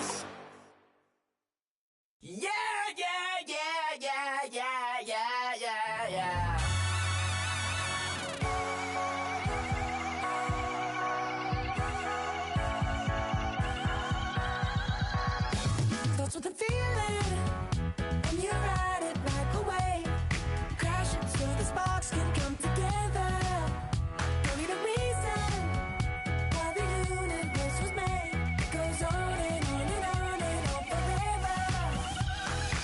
us. Yeah, yeah, yeah, yeah, yeah, yeah, yeah, yeah. Starts with a feeling, and you ride it like a wave. Crashing so the sparks can come together. Don't need a reason why the universe was made. It goes on and on and on and on forever.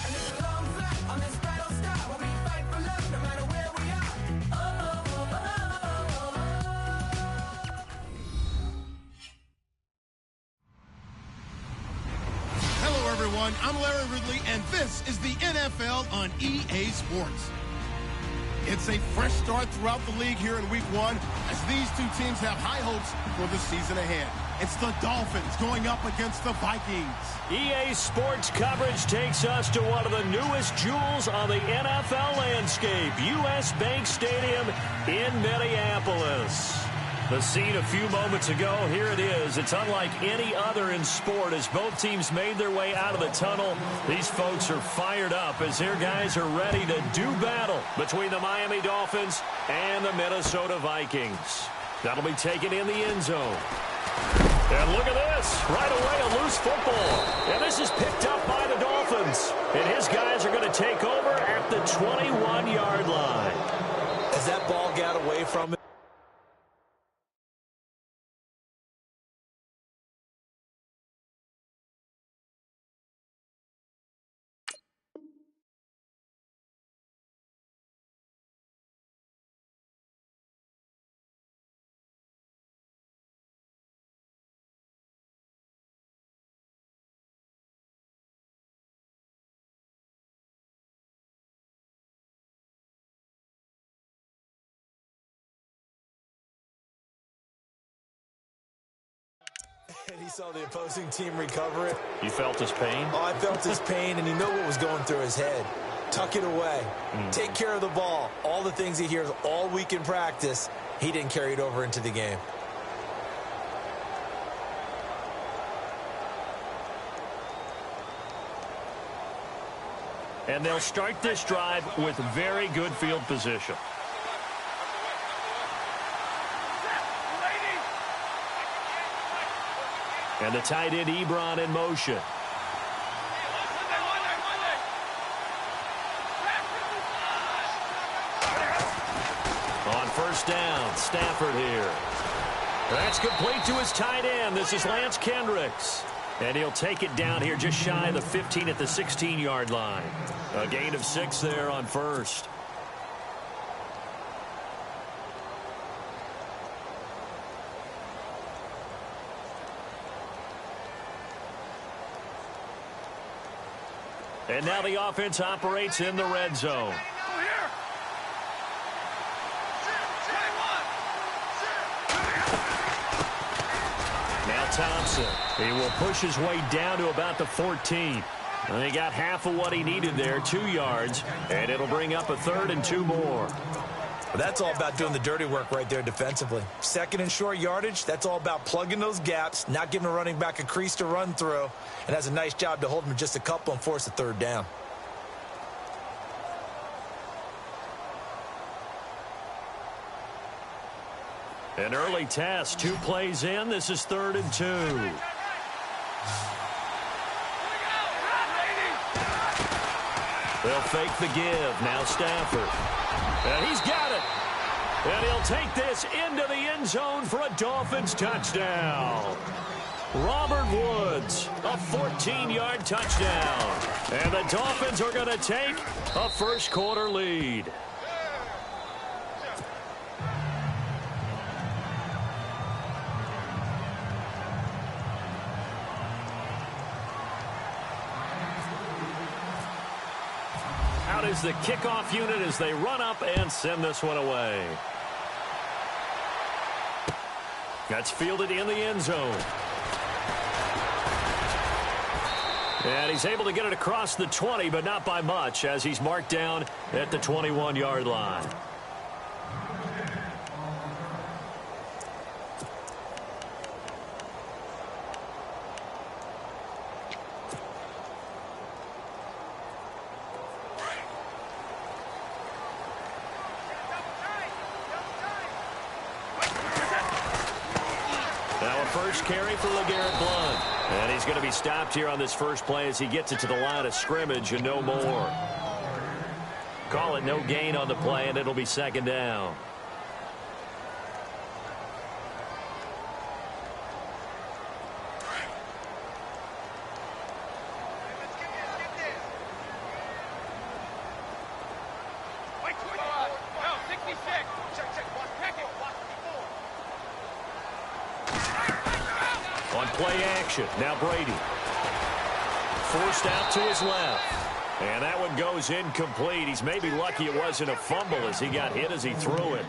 And it's a long flight on this battle star where we fight for love no matter where we are. Oh, oh, oh, oh, oh, oh. Hello, everyone. I'm Larry Ridley, and this is the NFL on EA Sports. It's a fresh start throughout the league here in Week 1 as these two teams have high hopes for the season ahead. It's the Dolphins going up against the Vikings. EA Sports coverage takes us to one of the newest jewels on the NFL landscape, US Bank Stadium in Minneapolis. The scene a few moments ago, here it is. It's unlike any other in sport as both teams made their way out of the tunnel. These folks are fired up as their guys are ready to do battle between the Miami Dolphins and the Minnesota Vikings. That'll be taken in the end zone. And look at this. Right away, a loose football. And this is picked up by the Dolphins. And his guys are going to take over at the 21-yard line. As that ball got away from him, and he saw the opposing team recover it. You felt his pain? Oh, I felt his pain, and you know what was going through his head. Tuck it away. Take care of the ball. All the things he hears all week in practice, he didn't carry it over into the game. And they'll start this drive with very good field position. And the tight end Ebron in motion. On first down, Stafford here. That's complete to his tight end. This is Lance Kendricks. And he'll take it down here just shy of the 15 at the 16-yard line. A gain of 6 there on first. And now the offense operates in the red zone. Now Thompson. He will push his way down to about the 14. And he got half of what he needed there, 2 yards. And it'll bring up a 3rd and 2 more. But that's all about doing the dirty work right there defensively. Second and short yardage, that's all about plugging those gaps, not giving a running back a crease to run through, and has a nice job to hold him just a couple and force a 3rd down. An early test, 2 plays in. This is 3rd and 2. They'll fake the give. Now Stafford. And he's got it. And he'll take this into the end zone for a Dolphins touchdown. Robert Woods, a 14-yard touchdown. And the Dolphins are going to take a first-quarter lead. Out is the kickoff unit as they run up and send this one away. That's fielded in the end zone. And he's able to get it across the 20, but not by much, as he's marked down at the 21-yard line. Now a first carry for LeGarrette Blount. And he's going to be stopped here on this first play as he gets it to the line of scrimmage and no more. Call it no gain on the play, and it'll be second down. On play action, now Brady. Forced out to his left. And that one goes incomplete. He's maybe lucky it wasn't a fumble as he got hit as he threw it.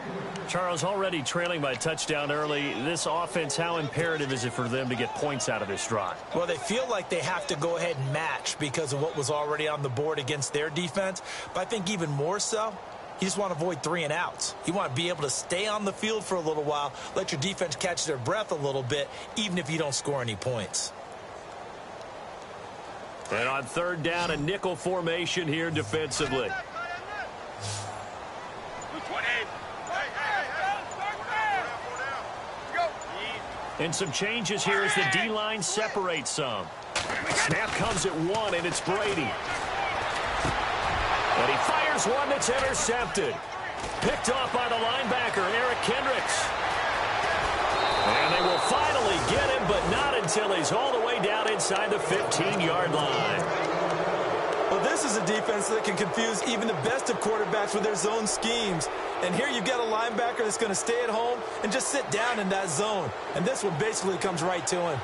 Charles, already trailing by a touchdown early. This offense, how imperative is it for them to get points out of this drive? Well, they feel like they have to go ahead and match because of what was already on the board against their defense. But I think even more so, you just want to avoid 3 and outs. You want to be able to stay on the field for a little while, let your defense catch their breath a little bit, even if you don't score any points. And on third down, a nickel formation here defensively. And some changes here as the D-line separates some. Snap comes at 1, and it's Brady. And he fires one that's intercepted. Picked off by the linebacker, Eric Kendricks. And they will finally get him, but not until he's all the way down inside the 15-yard line. Well, this is a defense that can confuse even the best of quarterbacks with their zone schemes. And here you've got a linebacker that's going to stay at home and just sit down in that zone. And this one basically comes right to him.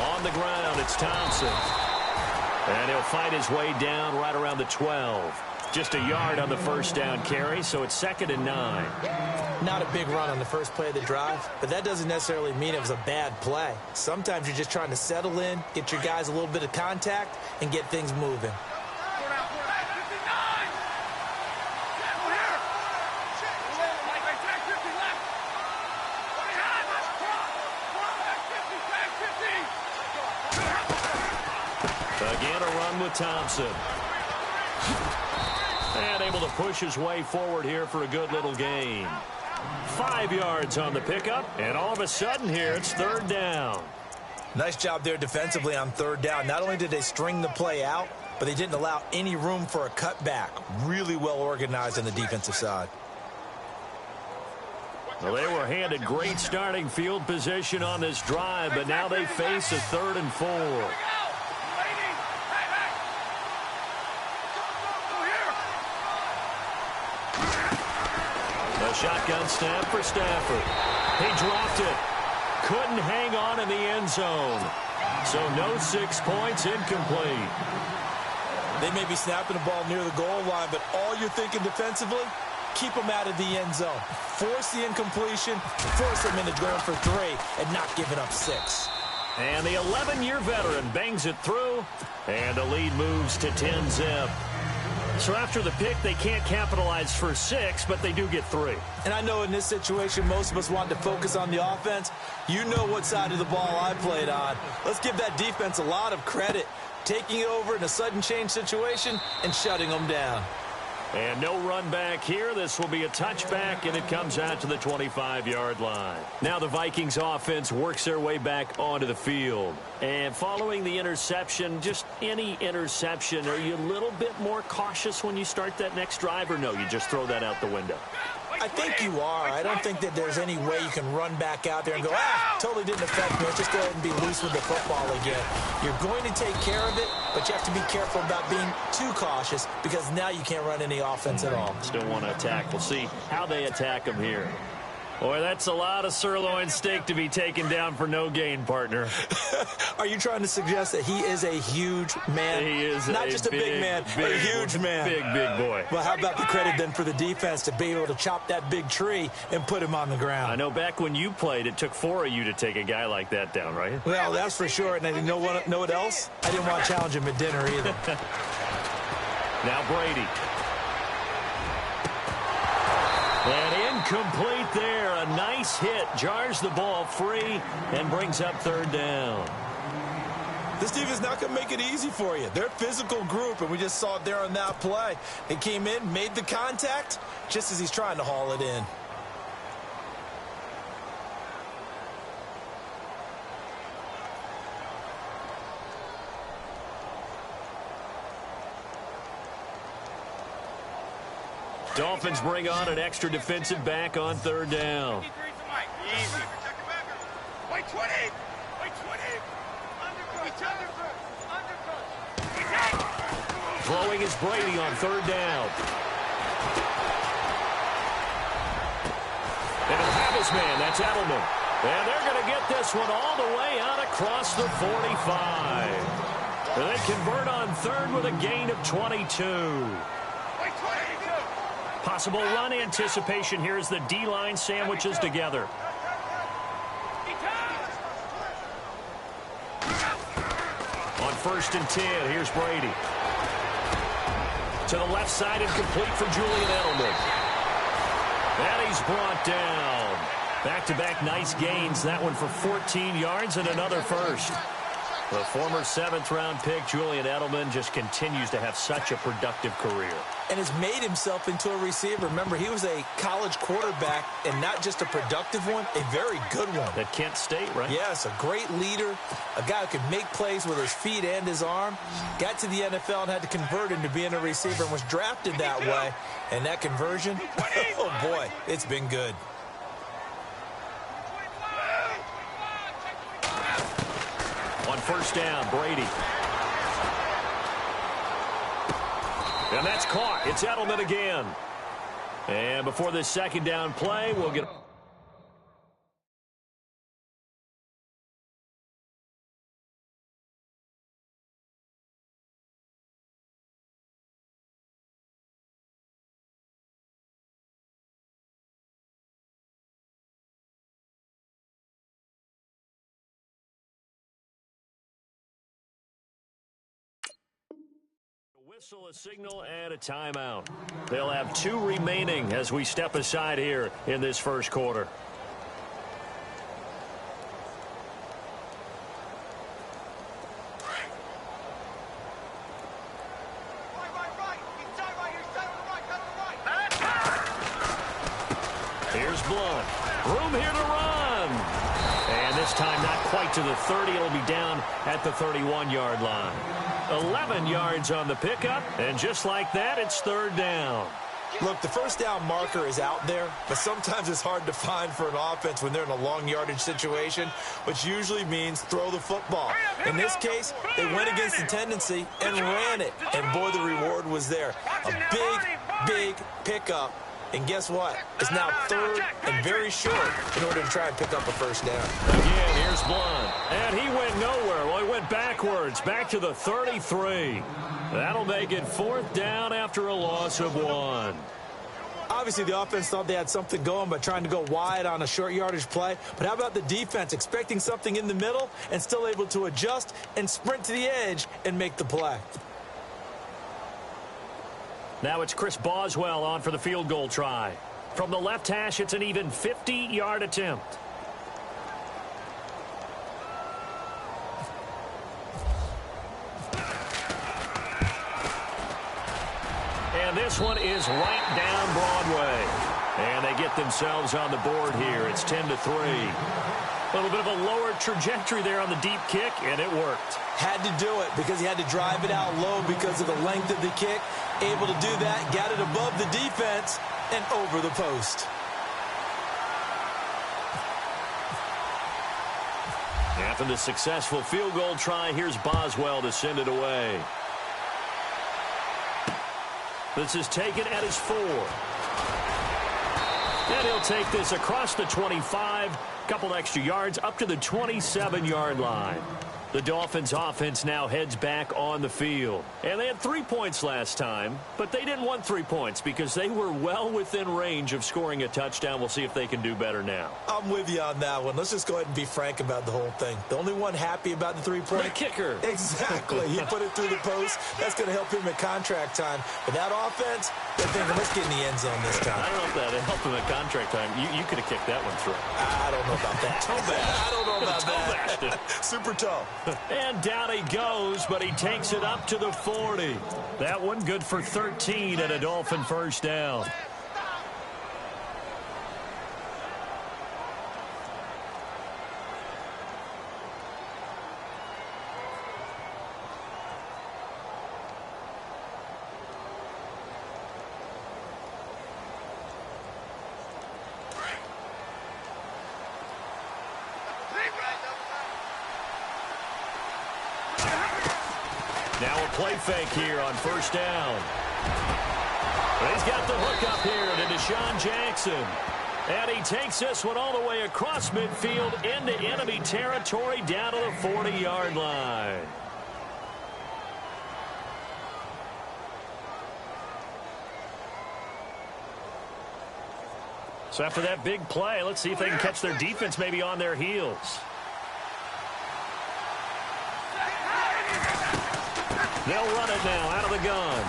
On the ground, it's Thompson. And he'll fight his way down right around the 12. Just a yard on the first down carry, so it's 2nd and 9. Not a big run on the first play of the drive, but that doesn't necessarily mean it was a bad play. Sometimes you're just trying to settle in, get your guys a little bit of contact, and get things moving. Again, a run with Thompson. And able to push his way forward here for a good little gain. 5 yards on the pickup, and all of a sudden here, it's third down. Nice job there defensively on third down. Not only did they string the play out, but they didn't allow any room for a cutback. Really well organized on the defensive side. Well, they were handed great starting field position on this drive, but now they face a 3rd and 4. A shotgun snap for Stafford. He dropped it. Couldn't hang on in the end zone. So no 6 points, incomplete. They may be snapping the ball near the goal line, but all you're thinking defensively, keep them out of the end zone. Force the incompletion, force them into going for 3, and not giving up 6. And the 11-year veteran bangs it through, and the lead moves to 10-zip. So after the pick, they can't capitalize for 6, but they do get 3. And I know in this situation, most of us want to focus on the offense. You know what side of the ball I played on. Let's give that defense a lot of credit, taking it over in a sudden change situation and shutting them down. And no run back here. This will be a touchback, and it comes out to the 25-yard line. Now the Vikings offense works their way back onto the field. And following the interception, just any interception, are you a little bit more cautious when you start that next drive, or no, you just throw that out the window? I think you are. I don't think that there's any way you can run back out there and go, totally didn't affect me. Let's just go ahead and be loose with the football again. You're going to take care of it, but you have to be careful about being too cautious because now you can't run any offense at all. Still want to attack. We'll see how they attack them here. Boy, that's a lot of sirloin steak to be taken down for no gain, partner. Are you trying to suggest that he is a huge man? He is not just a big man, but a huge man. Big boy. Well, how about the credit then for the defense to be able to chop that big tree and put him on the ground? I know back when you played, it took 4 of you to take a guy like that down, right? Well, that's for sure. And you know what else? I didn't want to challenge him at dinner either. Now Brady. And incomplete there. A nice hit. Jars the ball free and brings up third down. This defense is not going to make it easy for you. They're a physical group, and we just saw it there on that play. They came in, made the contact, just as he's trying to haul it in. Dolphins bring on an extra defensive back on third down. Easy. Wait 20. Wait 20. Throwing is Brady on third down. And he'll have his man. That's Edelman. And they're going to get this one all the way out across the 45. And they convert on third with a gain of 22. Possible run anticipation here as the D-line sandwiches together. On 1st and 10, here's Brady. To the left side and complete for Julian Edelman. And he's brought down. Back-to-back nice gains. That one for 14 yards and another first. The former 7th-round pick, Julian Edelman, just continues to have such a productive career. And has made himself into a receiver. Remember, he was a college quarterback, and not just a productive one, a very good one. At Kent State, right? Yes, a great leader, a guy who could make plays with his feet and his arm. Got to the NFL and had to convert into being a receiver and was drafted that way. And that conversion, oh boy, it's been good. On 1st down, Brady. And that's caught. It's Edelman again. And before this 2nd down play, we'll get... Whistle, a signal, and a timeout. They'll have 2 remaining as we step aside here in this first quarter. Here's Blunt. Room here to run. And this time not quite to the 30. It'll be down at the 31-yard line. 11 yards on the pickup, and just like that, it's 3rd down. Look, the 1st down marker is out there, but sometimes it's hard to find for an offense when they're in a long yardage situation, which usually means throw the football. In this case, they went against the tendency and ran it, and boy, the reward was there. A big pickup. And guess what? It's now 3rd and very short in order to try and pick up a 1st down. Again, here's Blunt. And he went nowhere. Well, he went backwards, back to the 33. That'll make it 4th down after a loss of 1. Obviously, the offense thought they had something going by trying to go wide on a short yardage play. But how about the defense expecting something in the middle and still able to adjust and sprint to the edge and make the play? Now it's Chris Boswell on for the field goal try. From the left hash, it's an even 50-yard attempt. And this one is right down Broadway. And they get themselves on the board here. It's 10-3. A little bit of a lower trajectory there on the deep kick, and it worked. Had to do it because he had to drive it out low because of the length of the kick. Able to do that, got it above the defense and over the post. After the successful field goal try, here's Boswell to send it away. This is taken at his 4. And he'll take this across the 25, couple extra yards up to the 27-yard line. The Dolphins offense now heads back on the field. And they had 3 points last time, but they didn't want 3 points because they were well within range of scoring a touchdown. We'll see if they can do better now. I'm with you on that one. Let's just go ahead and be frank about the whole thing. The only one happy about the 3-point. The kicker. Exactly. He put it through the post. That's going to help him at contract time. But that offense, they're thinking, let's get in the end zone this time. I don't know if that helped him at contract time. You could have kicked that one through. I don't know about that. Toe bash. I don't know about Toe bashed that. it. Super toe. And down he goes, but he takes it up to the 40. That one good for 13 and a Dolphin first down. Now a play fake here on first down. But he's got the hook up here to Deshaun Jackson. And he takes this one all the way across midfield into enemy territory down to the 40-yard line. So after that big play, let's see if they can catch their defense maybe on their heels. They'll run it now out of the gun.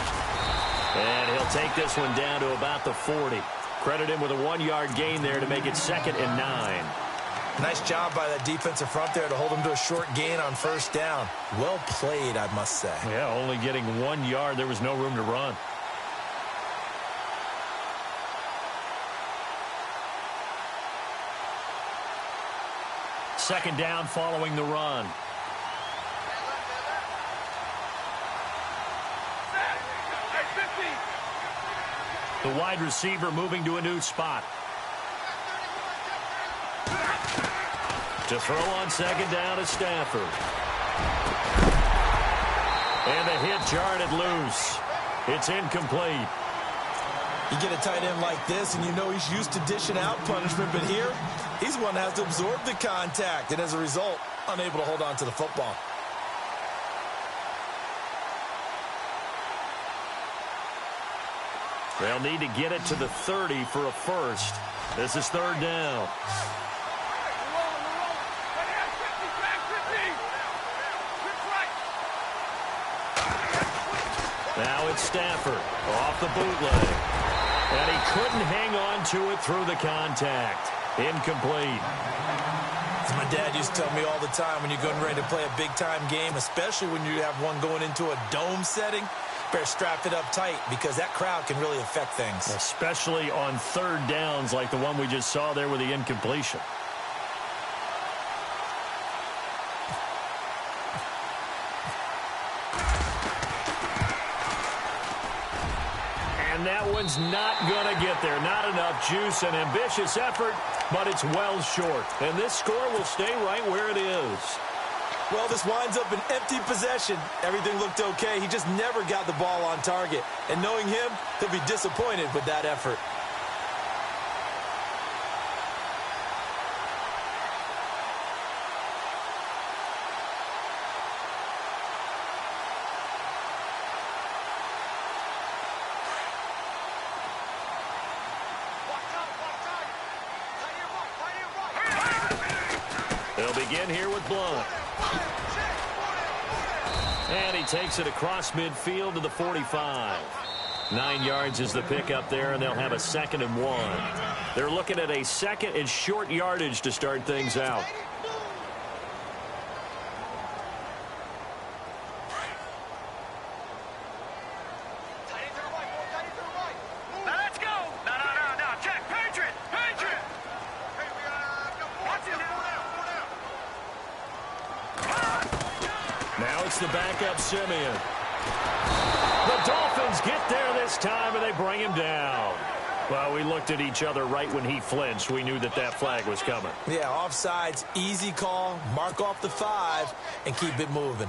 And he'll take this one down to about the 40. Credit him with a 1-yard gain there to make it 2nd and 9. Nice job by that defensive front there to hold him to a short gain on first down. Well played, I must say. Yeah, only getting 1 yard. There was no room to run. Second down following the run. The wide receiver moving to a new spot. To throw on second down is Stafford. And the hit jarred it loose. It's incomplete. You get a tight end like this, and you know he's used to dishing out punishment, but here, he's one that has to absorb the contact, and as a result, unable to hold on to the football. They'll need to get it to the 30 for a first. This is third down. Now it's Stafford off the bootleg. And he couldn't hang on to it through the contact. Incomplete. As my dad used to tell me all the time, when you're getting ready to play a big-time game, especially when you have one going into a dome setting, better strap it up tight because that crowd can really affect things. Especially on third downs like the one we just saw there with the incompletion. And that one's not going to get there. Not enough juice. An ambitious effort, but it's well short. And this score will stay right where it is. Well, this winds up an empty possession. Everything looked okay. He just never got the ball on target. And knowing him, he'll be disappointed with that effort. They'll begin here with Blunt. And he takes it across midfield to the 45. 9 yards is the pickup there, and they'll have a 2nd and 1. They're looking at a 2nd and short yardage to start things out. Let's go! No, check! Patriot! Now it's the backup Simeon. The Dolphins get there this time, and they bring him down. Well, we looked at each other right when he flinched. We knew that that flag was coming. Yeah, offsides, easy call, mark off the 5, and keep it moving.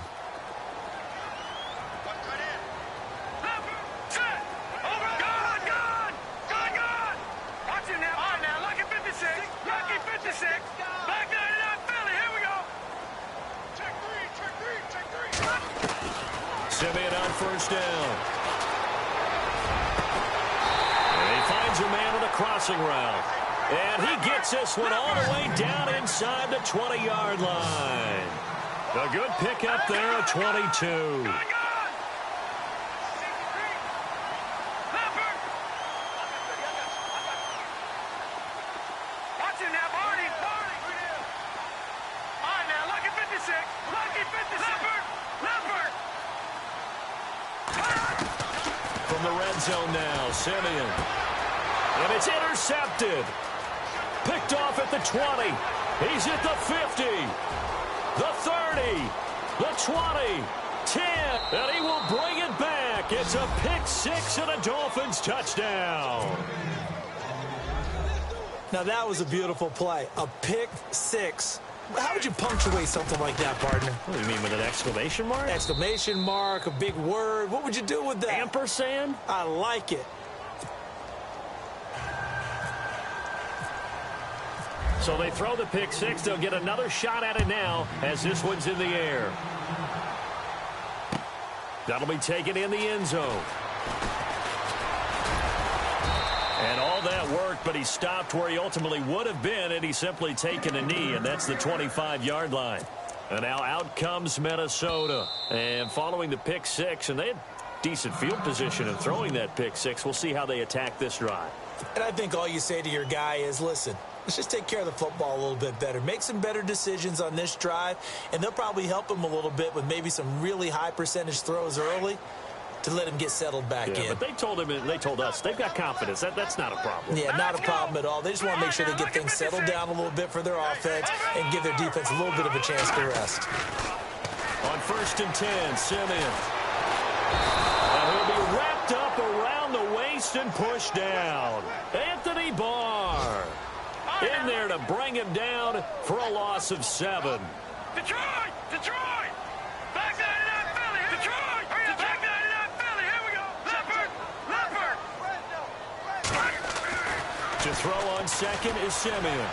Simeon on first down. And he finds a man on the crossing route. And he gets this one all the way down inside the 20-yard line. A good pickup there at 22. from the red zone now. Simeon. And it's intercepted. Picked off at the 20. He's at the 50. The 30. The 20. 10. And he will bring it back. It's a pick six and a Dolphins touchdown. Now, that was a beautiful play. A pick six. How would you punctuate something like that, partner? What do you mean, with an exclamation mark? Exclamation mark, a big word. What would you do with that? Ampersand? I like it. So they throw the pick six. They'll get another shot at it now as this one's in the air. That'll be taken in the end zone. And all that worked, but he stopped where he ultimately would have been had he simply taken a knee, and that's the 25-yard line. And now out comes Minnesota. And following the pick six, and they had decent field position in throwing that pick six. We'll see how they attack this drive. And I think all you say to your guy is, listen, let's just take care of the football a little bit better. Make some better decisions on this drive, and they'll probably help him a little bit with maybe some really high percentage throws early to let him get settled back in. But they told us they've got confidence. That's not a problem. Yeah, not a problem at all. They just want to make sure they get things settled down a little bit for their offense and give their defense a little bit of a chance to rest. On 1st and 10, Simeon. And he'll be wrapped up around the waist and pushed down. Anthony Barr in there to bring him down for a loss of 7. Detroit! Detroit! Back 99 Philly! Detroit! Back 99 Philly! Here we go! Leopard! To throw on second is Simeon.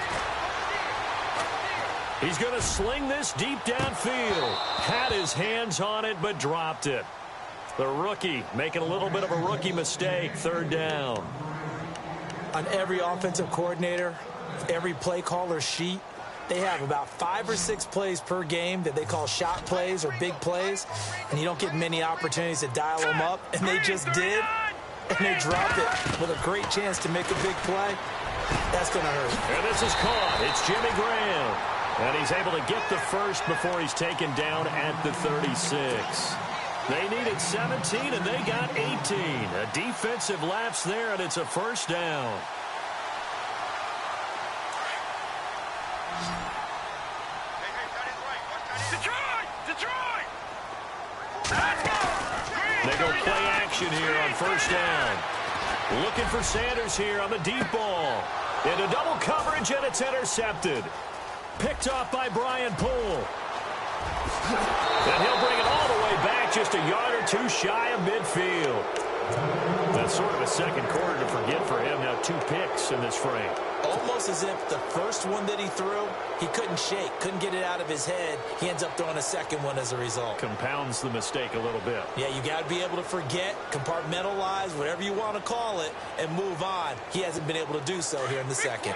He's going to sling this deep downfield. Had his hands on it, but dropped it. The rookie making a little bit of a rookie mistake. 3rd down. On every offensive coordinator, every play caller sheet, they have about 5 or 6 plays per game that they call shot plays or big plays, and you don't get many opportunities to dial them up, and they just did, and they dropped it with a great chance to make a big play. That's going to hurt. And this is caught. It's Jimmy Graham. And he's able to get the first before he's taken down at the 36. They needed 17, and they got 18. A defensive lapse there, and it's a 1st down. Detroit! Detroit! Let's go! They go play action here on 1st down. Looking for Sanders here on the deep ball. Into double coverage, and it's intercepted. Picked off by Brian Poole. And he'll bring it all the way back, just a yard or two shy of midfield. That's sort of a second quarter to forget for him. Now 2 picks in this frame. Almost as if the first one that he threw, he couldn't shake, couldn't get it out of his head. He ends up throwing a second one as a result. Compounds the mistake a little bit. Yeah, you got to be able to forget, compartmentalize, whatever you want to call it, and move on. He hasn't been able to do so here in the second.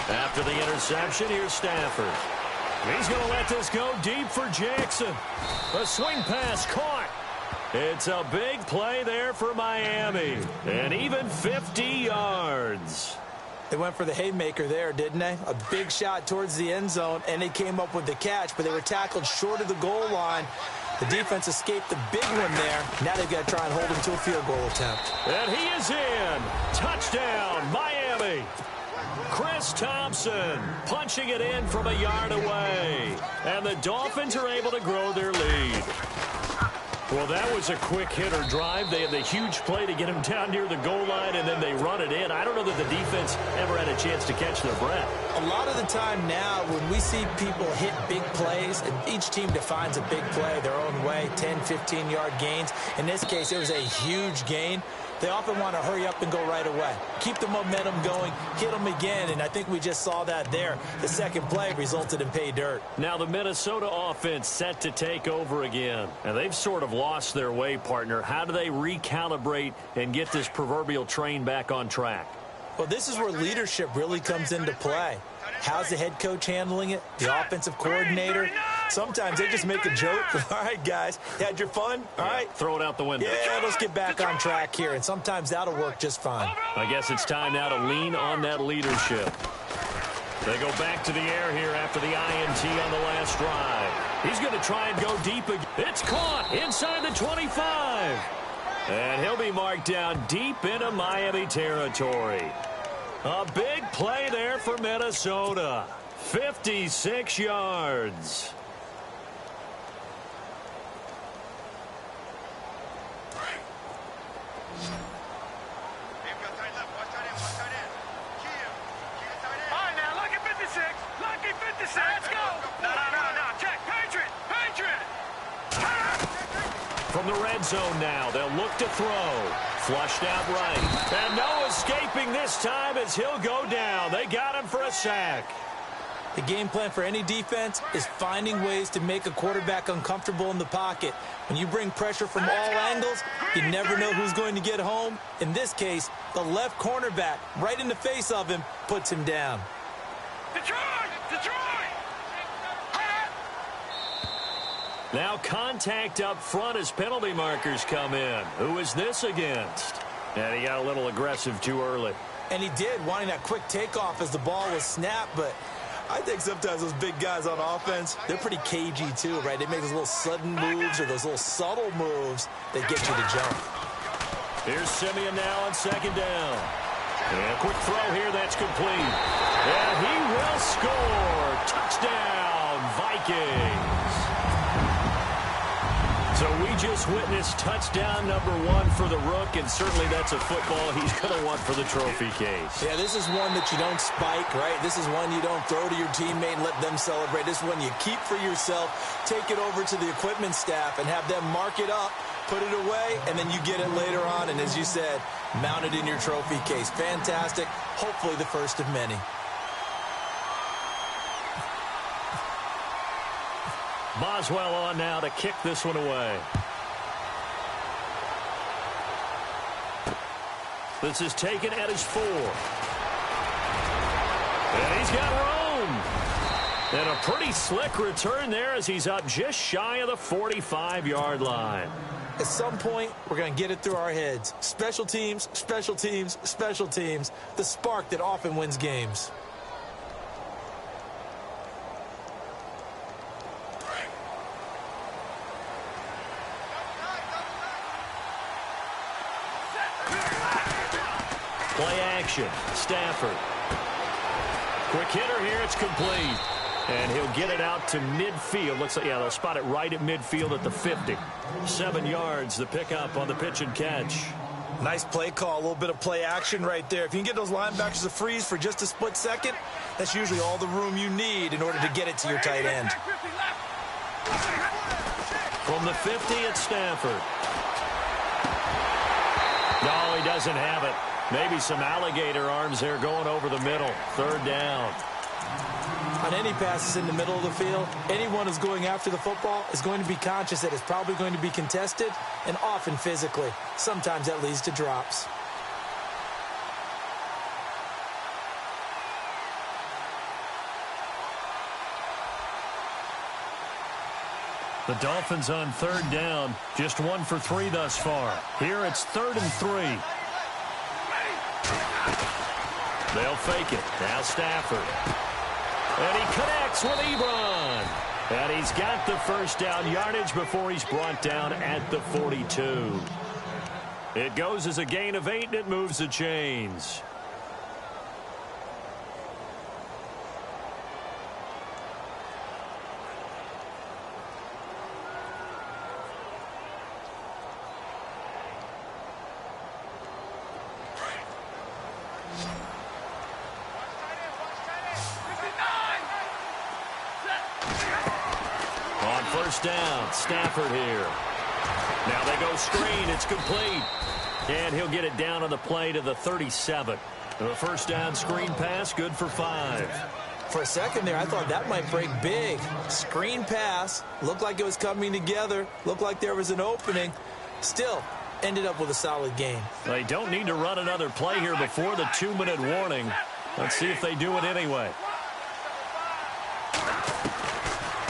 After the interception, here's Stafford. He's going to let this go deep for Jackson. A swing pass caught. It's a big play there for Miami. And even 50 yards. They went for the haymaker there, didn't they? A big shot towards the end zone, and they came up with the catch, but they were tackled short of the goal line. The defense escaped the big one there. Now they've got to try and hold him to a field goal attempt. And he is in. Touchdown, Miami. Chris Thompson punching it in from a yard away. And the Dolphins are able to grow their lead. Well, that was a quick hitter drive. They had the huge play to get him down near the goal line, and then they run it in. I don't know that the defense ever had a chance to catch their breath. A lot of the time now, when we see people hit big plays, and each team defines a big play their own way, 10, 15-yard gains. In this case, it was a huge gain. They often want to hurry up and go right away. Keep the momentum going, hit them again, and I think we just saw that there. The second play resulted in pay dirt. Now the Minnesota offense set to take over again. And they've sort of lost their way, partner. How do they recalibrate and get this proverbial train back on track? Well, this is where leadership really comes into play. How's the head coach handling it? The offensive coordinator? Sometimes they just make a joke. All right, guys, had your fun? All right. Throw it out the window. Yeah, let's get back on track here. And sometimes that'll work just fine. I guess it's time now to lean on that leadership. They go back to the air here after the INT on the last drive. He's going to try and go deep again. It's caught inside the 25. And he'll be marked down deep into Miami territory. A big play there for Minnesota. 56 yards. Let's go! No, check! Patriot! From the red zone now, they'll look to throw. Flushed out right. And no escaping this time as he'll go down. They got him for a sack. The game plan for any defense is finding ways to make a quarterback uncomfortable in the pocket. When you bring pressure from all angles, you never know who's going to get home. In this case, the left cornerback, right in the face of him, puts him down. Detroit! Now contact up front as penalty markers come in. Who is this against? And he got a little aggressive too early. And he did, wanting that quick takeoff as the ball was snapped, but I think sometimes those big guys on offense, they're pretty cagey too, right? They make those little sudden moves or those little subtle moves that get you to jump. Here's Simeon now on second down. And a quick throw here, that's complete. And he will score. Touchdown, Vikings. So we just witnessed touchdown number 1 for the Rook, and certainly that's a football he's going to want for the trophy case. Yeah, this is one that you don't spike, right? This is one you don't throw to your teammate and let them celebrate. This is one you keep for yourself, take it over to the equipment staff, and have them mark it up, put it away, and then you get it later on, and as you said, mount it in your trophy case. Fantastic. Hopefully the first of many. Boswell on now to kick this one away. This is taken at his 4. And he's got room. And a pretty slick return there as he's up just shy of the 45-yard line. At some point, we're going to get it through our heads. Special teams, special teams, special teams. The spark that often wins games. Play action. Stafford. Quick hitter here. It's complete. And he'll get it out to midfield. Looks like, yeah, they'll spot it right at midfield at the 50. 7 yards, the pickup on the pitch and catch. Nice play call. A little bit of play action right there. If you can get those linebackers to freeze for just a split second, that's usually all the room you need in order to get it to your tight end. From the 50, it's Stafford. No, he doesn't have it. Maybe some alligator arms there going over the middle. 3rd down. On any passes in the middle of the field, anyone who's going after the football is going to be conscious that it's probably going to be contested, and often physically. Sometimes that leads to drops. The Dolphins on 3rd down. Just 1 for 3 thus far. Here it's 3rd and 3. They'll fake it. Now Stafford. And he connects with Ebron. And he's got the first down yardage before he's brought down at the 42. It goes as a gain of 8, and it moves the chains. First down, Stafford here. Now they go screen, it's complete. And he'll get it down on the play to the 37. The first down screen pass, good for 5. For a second there, I thought that might break big. Screen pass, looked like it was coming together, looked like there was an opening. Still, ended up with a solid game. They don't need to run another play here before the 2-minute warning. Let's see if they do it anyway.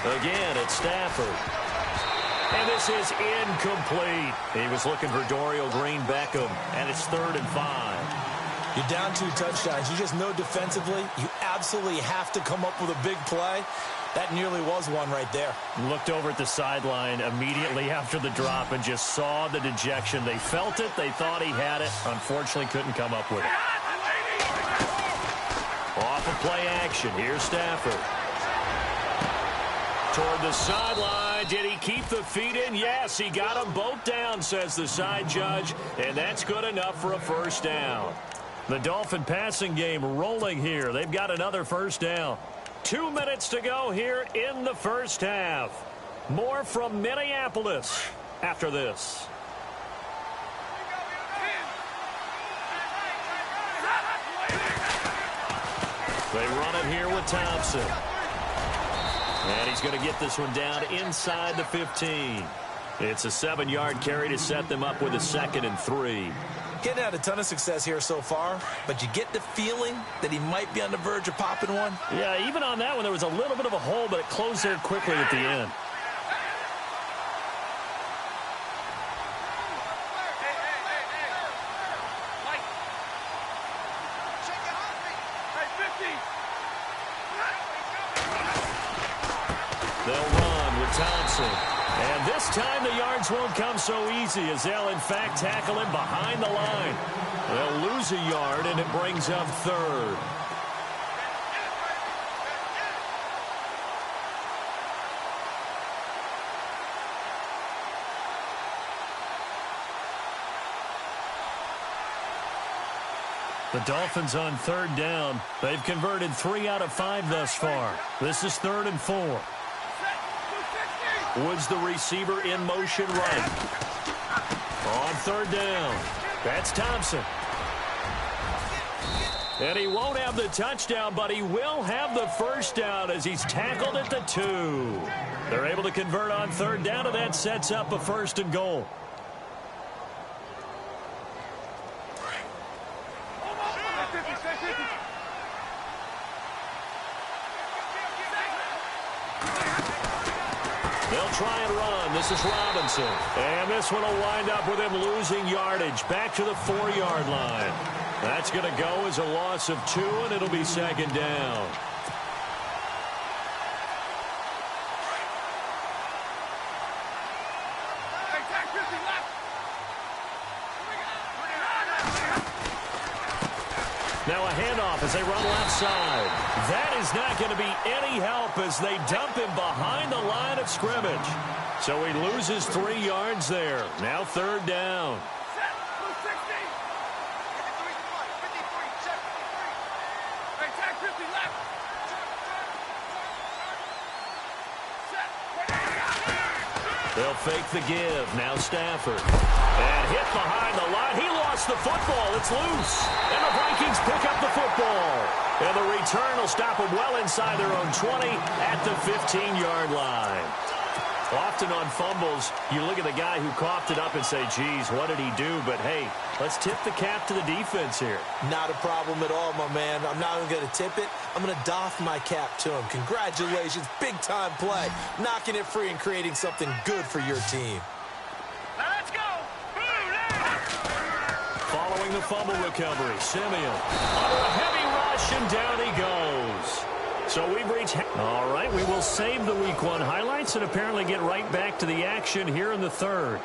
Again, it's Stafford. And this is incomplete. He was looking for Dorial Green-Beckham, and it's 3rd and 5. You're down 2 touchdowns. You just know defensively you absolutely have to come up with a big play. That nearly was one right there. Looked over at the sideline immediately after the drop and just saw the dejection. They felt it. They thought he had it. Unfortunately, couldn't come up with it. Off of play action. Here's Stafford. Toward the sideline. Did he keep the feet in? Yes, he got them both down, says the side judge. And that's good enough for a first down. The Dolphin passing game rolling here. They've got another first down. 2 minutes to go here in the first half. More from Minneapolis after this. They run it here with Thompson. And he's going to get this one down inside the 15. It's a 7-yard carry to set them up with a 2nd and 3. Getting had a ton of success here so far, but you get the feeling that he might be on the verge of popping one. Yeah, even on that one, there was a little bit of a hole, but it closed there quickly at the end. They'll run with Thompson. And this time the yards won't come so easy as they'll, in fact, tackle him behind the line. They'll lose a yard, and it brings up 3rd. The Dolphins on 3rd down. They've converted 3 out of 5 thus far. This is 3rd and 4. Woods the receiver in motion right. On 3rd down. That's Thompson. And he won't have the touchdown, but he will have the first down as he's tackled at the 2. They're able to convert on 3rd down, and that sets up a 1st and goal. They'll try and run. This is Robinson. And this one will wind up with him losing yardage back to the 4-yard line. That's going to go as a loss of 2, and it'll be 2nd down. Now a handoff as they run left side. That is not going to be any help as they dump him behind the line of scrimmage. So he loses 3 yards there. Now 3rd down. They'll fake the give. Now Stafford. And hit behind the line. He lost the football. It's loose. And the Vikings pick up the football. And the return will stop them well inside their own 20 at the 15-yard line. Often on fumbles, you look at the guy who coughed it up and say, geez, what did he do? But, hey, let's tip the cap to the defense here. Not a problem at all, my man. I'm not even going to tip it. I'm going to doff my cap to him. Congratulations. Big-time play. Knocking it free and creating something good for your team. Let's go. Following the fumble recovery, Simeon under a heavy rush, and down he goes. So we've reached... All right, we will save the Week 1 highlights and apparently get right back to the action here in the 3rd.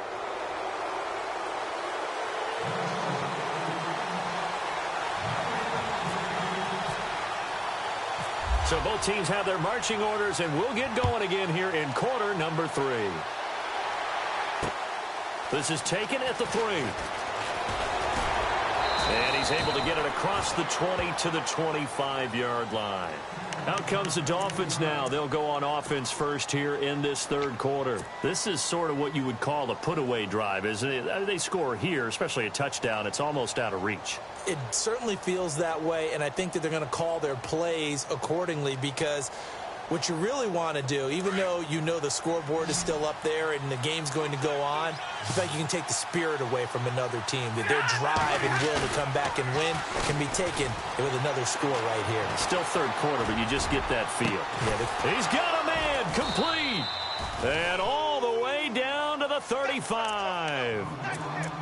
So both teams have their marching orders, and we'll get going again here in quarter number 3. This is taken at the 3. And he's able to get it across the 20 to the 25-yard line. Out comes the Dolphins now. They'll go on offense first here in this 3rd quarter. This is sort of what you would call a put-away drive, isn't it? They score here, especially a touchdown. It's almost out of reach. It certainly feels that way, and I think that they're going to call their plays accordingly because what you really want to do, even though you know the scoreboard is still up there and the game's going to go on, I feel like you can take the spirit away from another team. That their drive and will to come back and win can be taken with another score right here. Still 3rd quarter, but you just get that feel. Yeah, he's got a man complete. And all the way down to the the 35.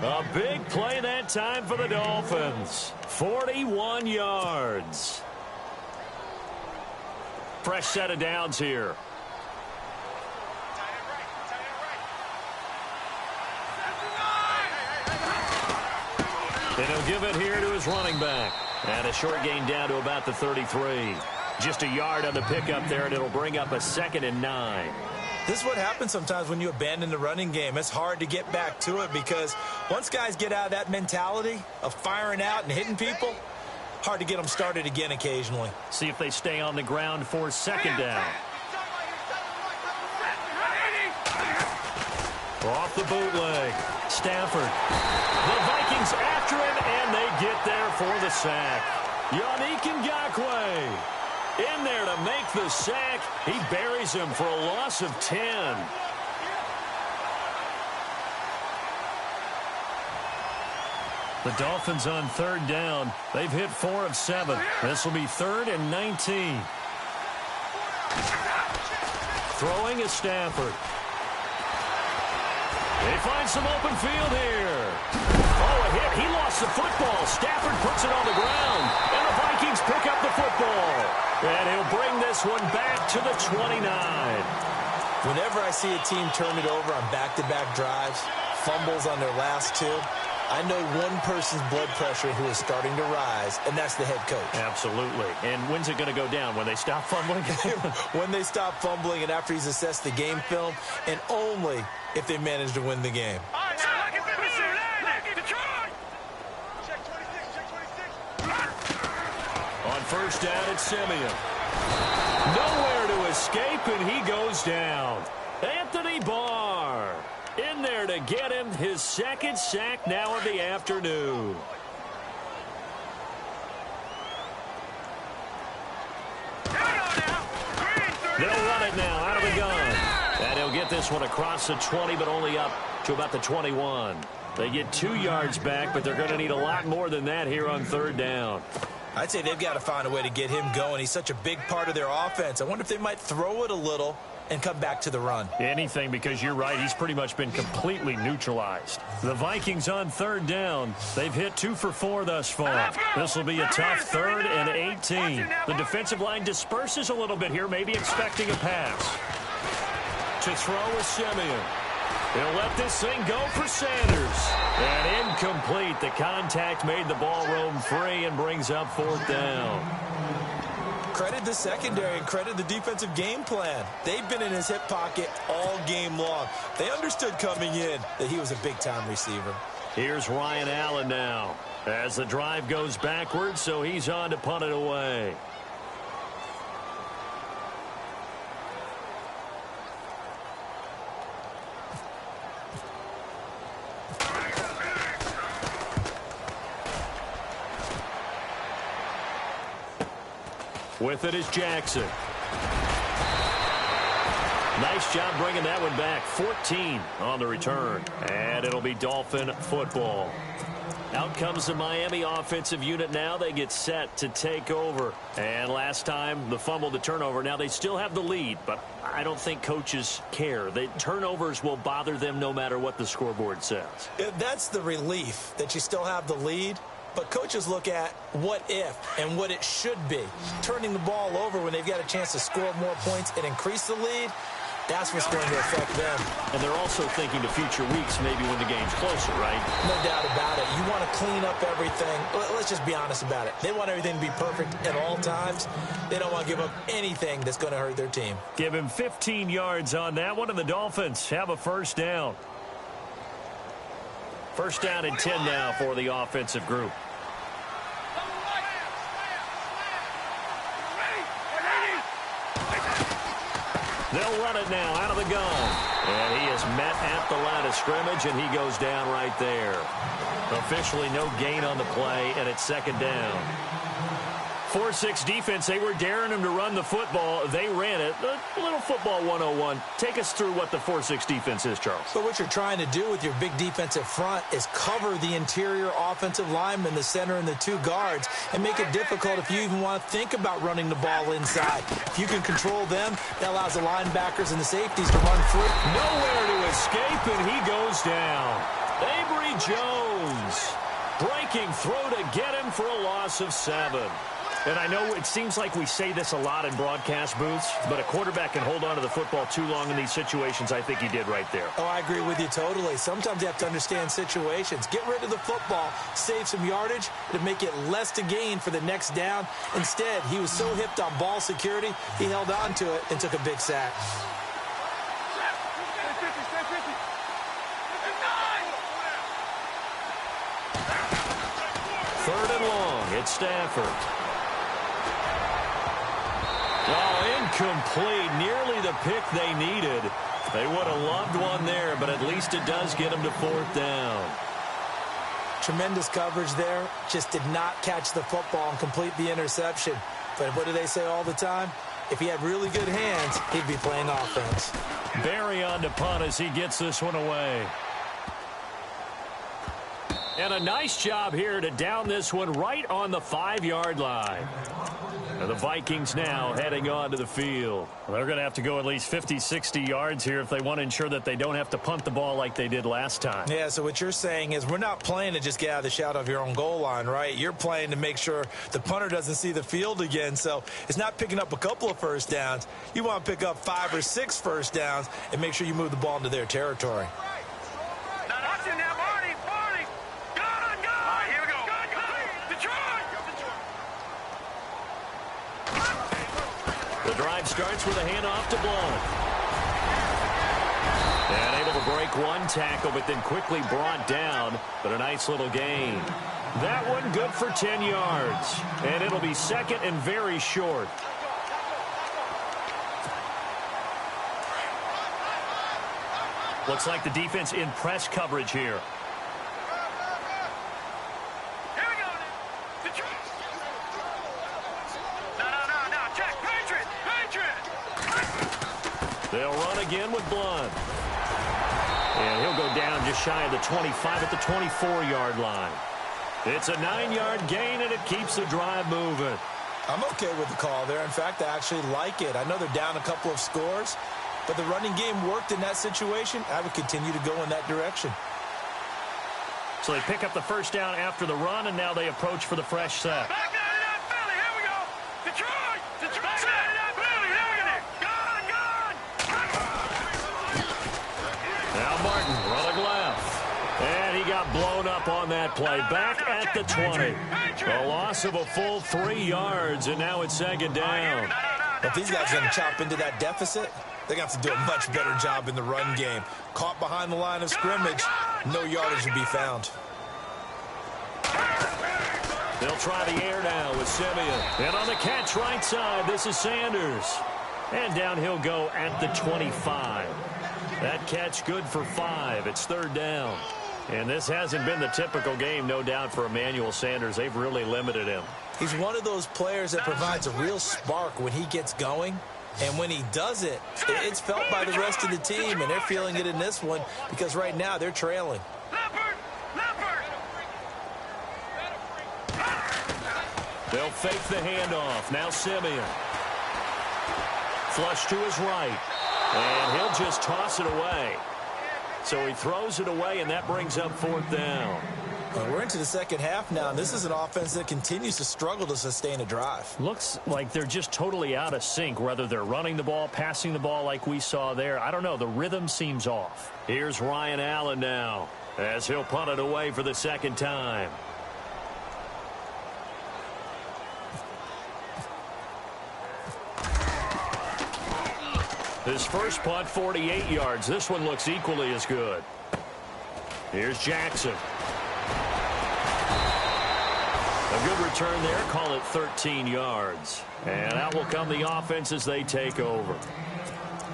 A big play that time for the Dolphins. 41 yards. Fresh set of downs here. And he'll give it here to his running back. And a short gain down to about the 33. Just a yard on the pickup there, and it'll bring up a 2nd and 9. This is what happens sometimes when you abandon the running game. It's hard to get back to it because once guys get out of that mentality of firing out and hitting people, hard to get them started again occasionally. See if they stay on the ground for 2nd down. Off the bootleg. Stafford. The Vikings after him, and they get there for the sack. Yannick Ngakoue in there to make the sack. He buries him for a loss of 10. The Dolphins on 3rd down. They've hit 4 of 7. This will be 3rd and 19. Throwing is Stafford. They find some open field here. Oh, a hit. He lost the football. Stafford puts it on the ground. And the Vikings pick up the football. And he'll bring this one back to the 29. Whenever I see a team turn it over on back-to-back drives, fumbles on their last 2, I know one person's blood pressure who is starting to rise, and that's the head coach. Absolutely. And when's it going to go down? When they stop fumbling? When they stop fumbling and after he's assessed the game film, and only if they manage to win the game. On 1st down, it's Simeon. Nowhere to escape, and he goes down. Anthony Barr in there to get him his 2nd sack now of the afternoon. They'll run it now out of the gun. And he'll get this one across the 20, but only up to about the 21. They get 2 yards back, but they're going to need a lot more than that here on 3rd down. I'd say they've got to find a way to get him going. He's such a big part of their offense. I wonder if they might throw it a little and come back to the run. Anything, because you're right, he's pretty much been completely neutralized. The Vikings on 3rd down. They've hit 2 for 4 thus far. This will be a tough 3rd and 18. The defensive line disperses a little bit here, maybe expecting a pass. To throw is Simeon. He'll let this thing go for Sanders. And incomplete. The contact made the ball roam free and brings up 4th down. Credit the secondary and credit the defensive game plan. They've been in his hip pocket all game long. They understood coming in that he was a big-time receiver. Here's Ryan Allen now as the drive goes backwards, so he's on to punt it away. With it is Jackson. Nice job bringing that one back. 14 on the return. And it'll be Dolphin football. Out comes the Miami offensive unit now. They get set to take over. And last time, the fumble, the turnover. Now they still have the lead, but I don't think coaches care. The turnovers will bother them no matter what the scoreboard says. That's the relief, that you still have the lead. But coaches look at what if and what it should be. Turning the ball over when they've got a chance to score more points and increase the lead, that's what's going to affect them. And they're also thinking to future weeks, maybe when the game's closer, right? No doubt about it. You want to clean up everything. Let's just be honest about it. They want everything to be perfect at all times. They don't want to give up anything that's going to hurt their team. Give him 15 yards on that one, and the Dolphins have a 1st down. 1st down and 10 now for the offensive group. They'll run it now out of the gun. And he is met at the line of scrimmage, and he goes down right there. Officially no gain on the play, and it's 2nd down. 4-6 defense, they were daring him to run the football. They ran it. A little football 101. Take us through what the 4-6 defense is, Charles. So what you're trying to do with your big defensive front is cover the interior offensive linemen, the center, and the two guards, and make it difficult if you even want to think about running the ball inside. If you can control them, that allows the linebackers and the safeties to run free. Nowhere to escape, and he goes down. Avery Jones breaking through to get him for a loss of 7. And I know it seems like we say this a lot in broadcast booths, but a quarterback can hold on to the football too long in these situations. I think he did right there. Oh, I agree with you totally. Sometimes you have to understand situations. Get rid of the football, save some yardage to make it less to gain for the next down. Instead, he was so hipped on ball security, he held on to it and took a big sack. Third and long. It's Stafford. Oh, incomplete. Nearly the pick they needed. They would have loved one there, but at least it does get them to 4th down. Tremendous coverage there. Just did not catch the football and complete the interception. But what do they say all the time? If he had really good hands, he'd be playing offense. Barry on to punt as he gets this one away. And a nice job here to down this one right on the 5-yard line. And the Vikings now heading onto the field. Well, they're going to have to go at least 50, 60 yards here if they want to ensure that they don't have to punt the ball like they did last time. Yeah, so what you're saying is we're not playing to just get out of the shadow of your own goal line, right? You're playing to make sure the punter doesn't see the field again. So it's not picking up a couple of first downs. You want to pick up 5 or 6 first downs and make sure you move the ball into their territory. The drive starts with a handoff to Blunt. And able to break one tackle, but then quickly brought down. But a nice little gain. That one good for 10 yards. And it'll be second and very short. Looks like the defense in press coverage here. They'll run again with Blunt. And he'll go down just shy of the 25 at the 24-yard line. It's a 9-yard gain, and it keeps the drive moving. I'm okay with the call there. In fact, I actually like it. I know they're down a couple of scores, but the running game worked in that situation. I would continue to go in that direction. So they pick up the first down after the run, and now they approach for the fresh set. Back 99 Philly, here we go. Detroit! Detroit! Back 99 Philly, here we go. Gone, gone! Now Martin running left. And he got blown up on that play. Back at the 20. A loss of a full 3 yards, and now it's second down. If these guys are going to chop into that deficit, they're going to have to do a much better job in the run game. Caught behind the line of scrimmage, no yardage would be found. They'll try the air now with Simeon. And on the catch right side, this is Sanders. And down he'll go at the 25. That catch good for 5. It's third down. And this hasn't been the typical game, no doubt, for Emmanuel Sanders. They've really limited him. He's one of those players that provides a real spark when he gets going. And when he does it, it's felt by the rest of the team, and they're feeling it in this one because right now they're trailing. They'll fake the handoff. Now Simeon. Flush to his right. And he'll just toss it away. So he throws it away, and that brings up fourth down. We're into the second half now, and this is an offense that continues to struggle to sustain a drive. Looks like they're just totally out of sync, whether they're running the ball, passing the ball like we saw there. I don't know. The rhythm seems off. Here's Ryan Allen now as he'll punt it away for the second time. His first punt, 48 yards. This one looks equally as good. Here's Jackson. A good return there. Call it 13 yards. And out will come the offense as they take over.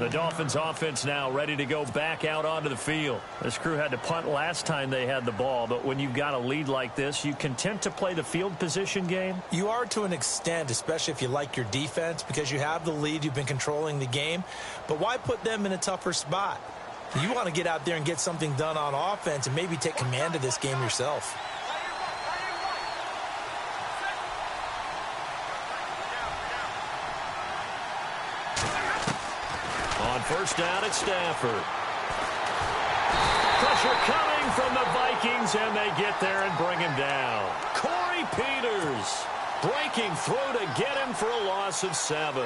The Dolphins offense now ready to go back out onto the field. This crew had to punt last time they had the ball, but when you've got a lead like this, you content to play the field position game? You are to an extent, especially if you like your defense, because you have the lead, you've been controlling the game. But why put them in a tougher spot? You want to get out there and get something done on offense and maybe take command of this game yourself. On first down, it's Stafford. Pressure coming from the Vikings, and they get there and bring him down. Corey Peters breaking through to get him for a loss of 7.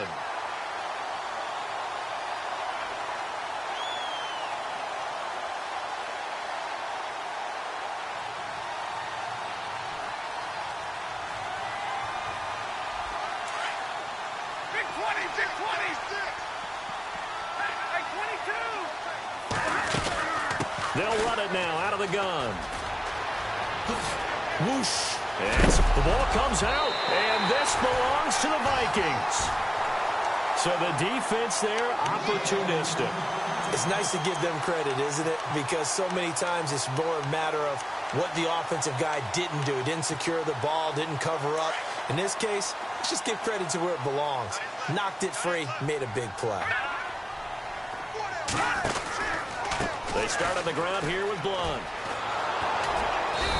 Big 20, big 26. Hey, 22. They'll run it now out of the gun. Whoosh. And the ball comes out, and this belongs to the Vikings. So the defense there, opportunistic. It's nice to give them credit, isn't it? Because so many times it's more a matter of what the offensive guy didn't do. Didn't secure the ball, didn't cover up. In this case, let's just give credit to where it belongs. Knocked it free, made a big play. They start on the ground here with Blunt.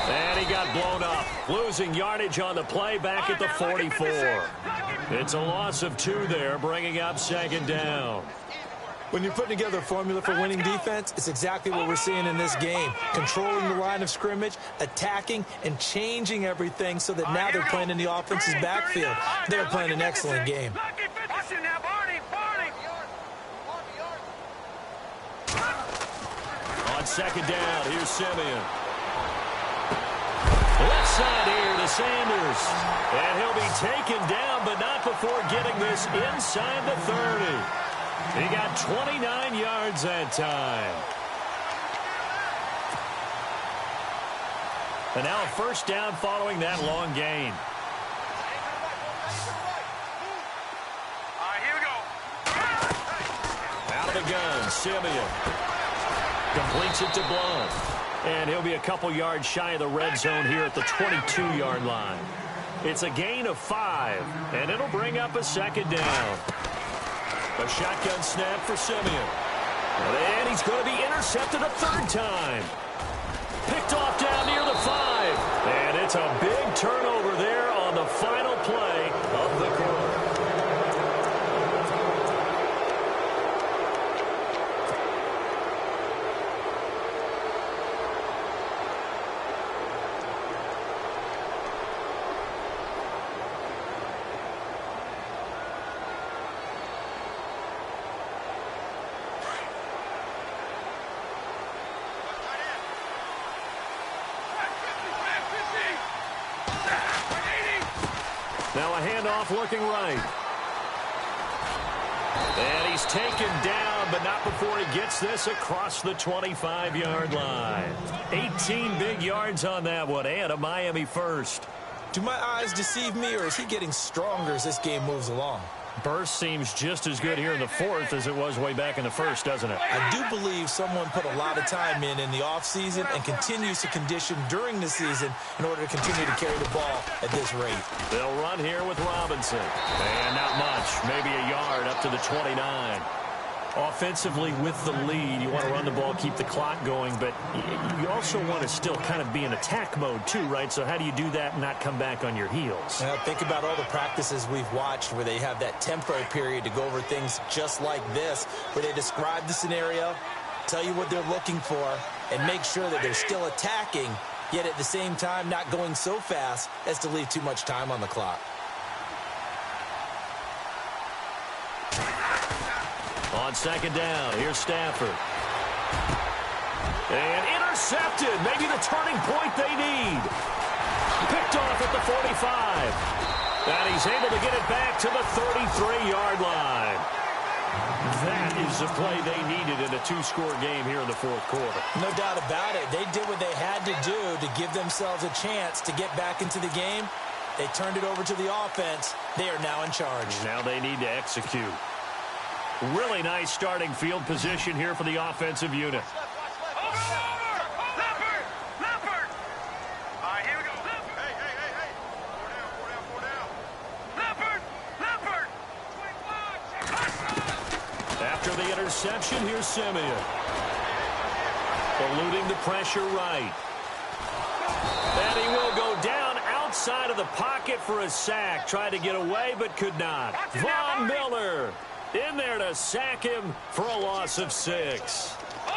And he got blown up, losing yardage on the play back at the 44. It's a loss of 2 there, bringing up second down. When you're putting together a formula for winning defense, it's exactly what we're seeing in this game. Controlling the line of scrimmage, attacking, and changing everything so that now they're playing in the offense's backfield. They're playing an excellent game. On second down, here's Simeon. Left side here to Sanders. And he'll be taken down, but not before getting this inside the 30. He got 29 yards that time. And now a first down following that long gain. All right, here we go. Out of the gun, Simeon. Completes it to Blunt. And he'll be a couple yards shy of the red zone here at the 22-yard line. It's a gain of 5, and it'll bring up a second down. A shotgun snap for Simeon. And he's going to be intercepted a 3rd time. Picked off down near the 5. And it's a big turnover there on the final play of the quarter. Now a handoff looking right. And he's taken down, but not before he gets this across the 25-yard line. 18 big yards on that one, and a Miami first. Do my eyes deceive me, or is he getting stronger as this game moves along? Burst seems just as good here in the 4th as it was way back in the 1st, doesn't it? I do believe someone put a lot of time in the offseason and continues to condition during the season in order to continue to carry the ball at this rate. They'll run here with Robinson. And not much, maybe a yard up to the 29. Offensively with the lead, you want to run the ball, keep the clock going, but you also want to still kind of be in attack mode too, right? So how do you do that and not come back on your heels? Think about all the practices we've watched where they have that tempo period to go over things just like this, where they describe the scenario, tell you what they're looking for, and make sure that they're still attacking, yet at the same time not going so fast as to leave too much time on the clock. On second down, here's Stafford. And intercepted. Maybe the turning point they need. Picked off at the 45. And he's able to get it back to the 33-yard line. That is the play they needed in a 2-score game here in the 4th quarter. No doubt about it. They did what they had to do to give themselves a chance to get back into the game. They turned it over to the offense. They are now in charge. Now they need to execute. Really nice starting field position here for the offensive unit. After the interception, here's Simeon. Eluding the pressure right. And he will go down outside of the pocket for a sack. Tried to get away, but could not. Von Miller in there to sack him for a loss of 6. Here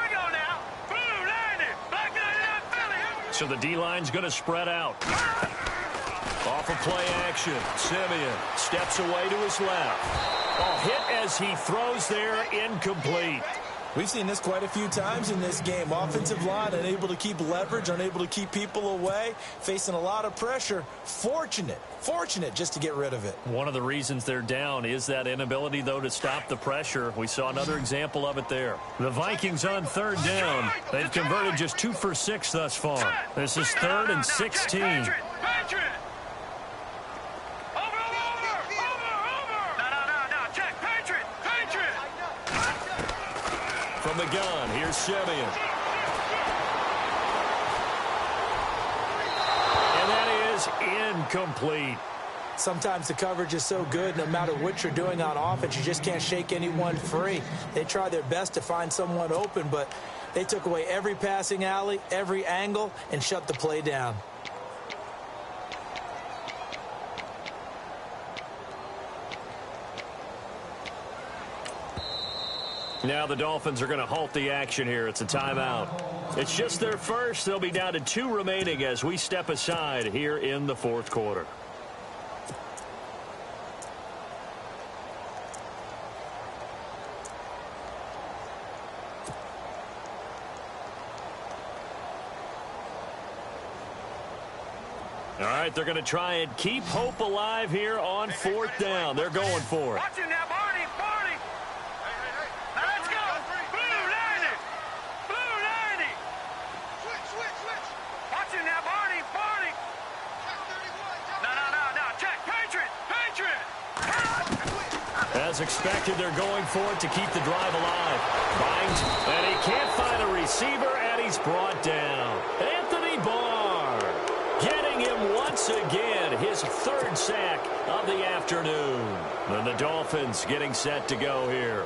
we go now. Blue 90. Black 99 Philly. So the D-line's going to spread out. Off of play action. Simeon steps away to his left. Hit as he throws there, incomplete. We've seen this quite a few times in this game. Offensive line unable to keep leverage, unable to keep people away, facing a lot of pressure. Fortunate just to get rid of it. One of the reasons they're down is that inability, though, to stop the pressure. We saw another example of it there. The Vikings on third down. They've converted just 2 for 6 thus far. This is 3rd and 16. From the gun, here's Simeon. And that is incomplete. Sometimes the coverage is so good, no matter what you're doing on offense, you just can't shake anyone free. They try their best to find someone open, but they took away every passing alley, every angle, and shut the play down. Now the Dolphins are going to halt the action here. It's a timeout. It's just their first. They'll be down to 2 remaining as we step aside here in the 4th quarter. All right, they're going to try and keep hope alive here on 4th down. They're going for it. Watch it now, Barney. Now let's go. Blue 90. Blue 90. Switch. Watch it now, Barney. No. Check. Patriot. As expected, they're going for it to keep the drive alive. Binds, and he can't find a receiver, and he's brought down. Anthony Barr getting him once again, his 3rd sack of the afternoon. And the Dolphins getting set to go here.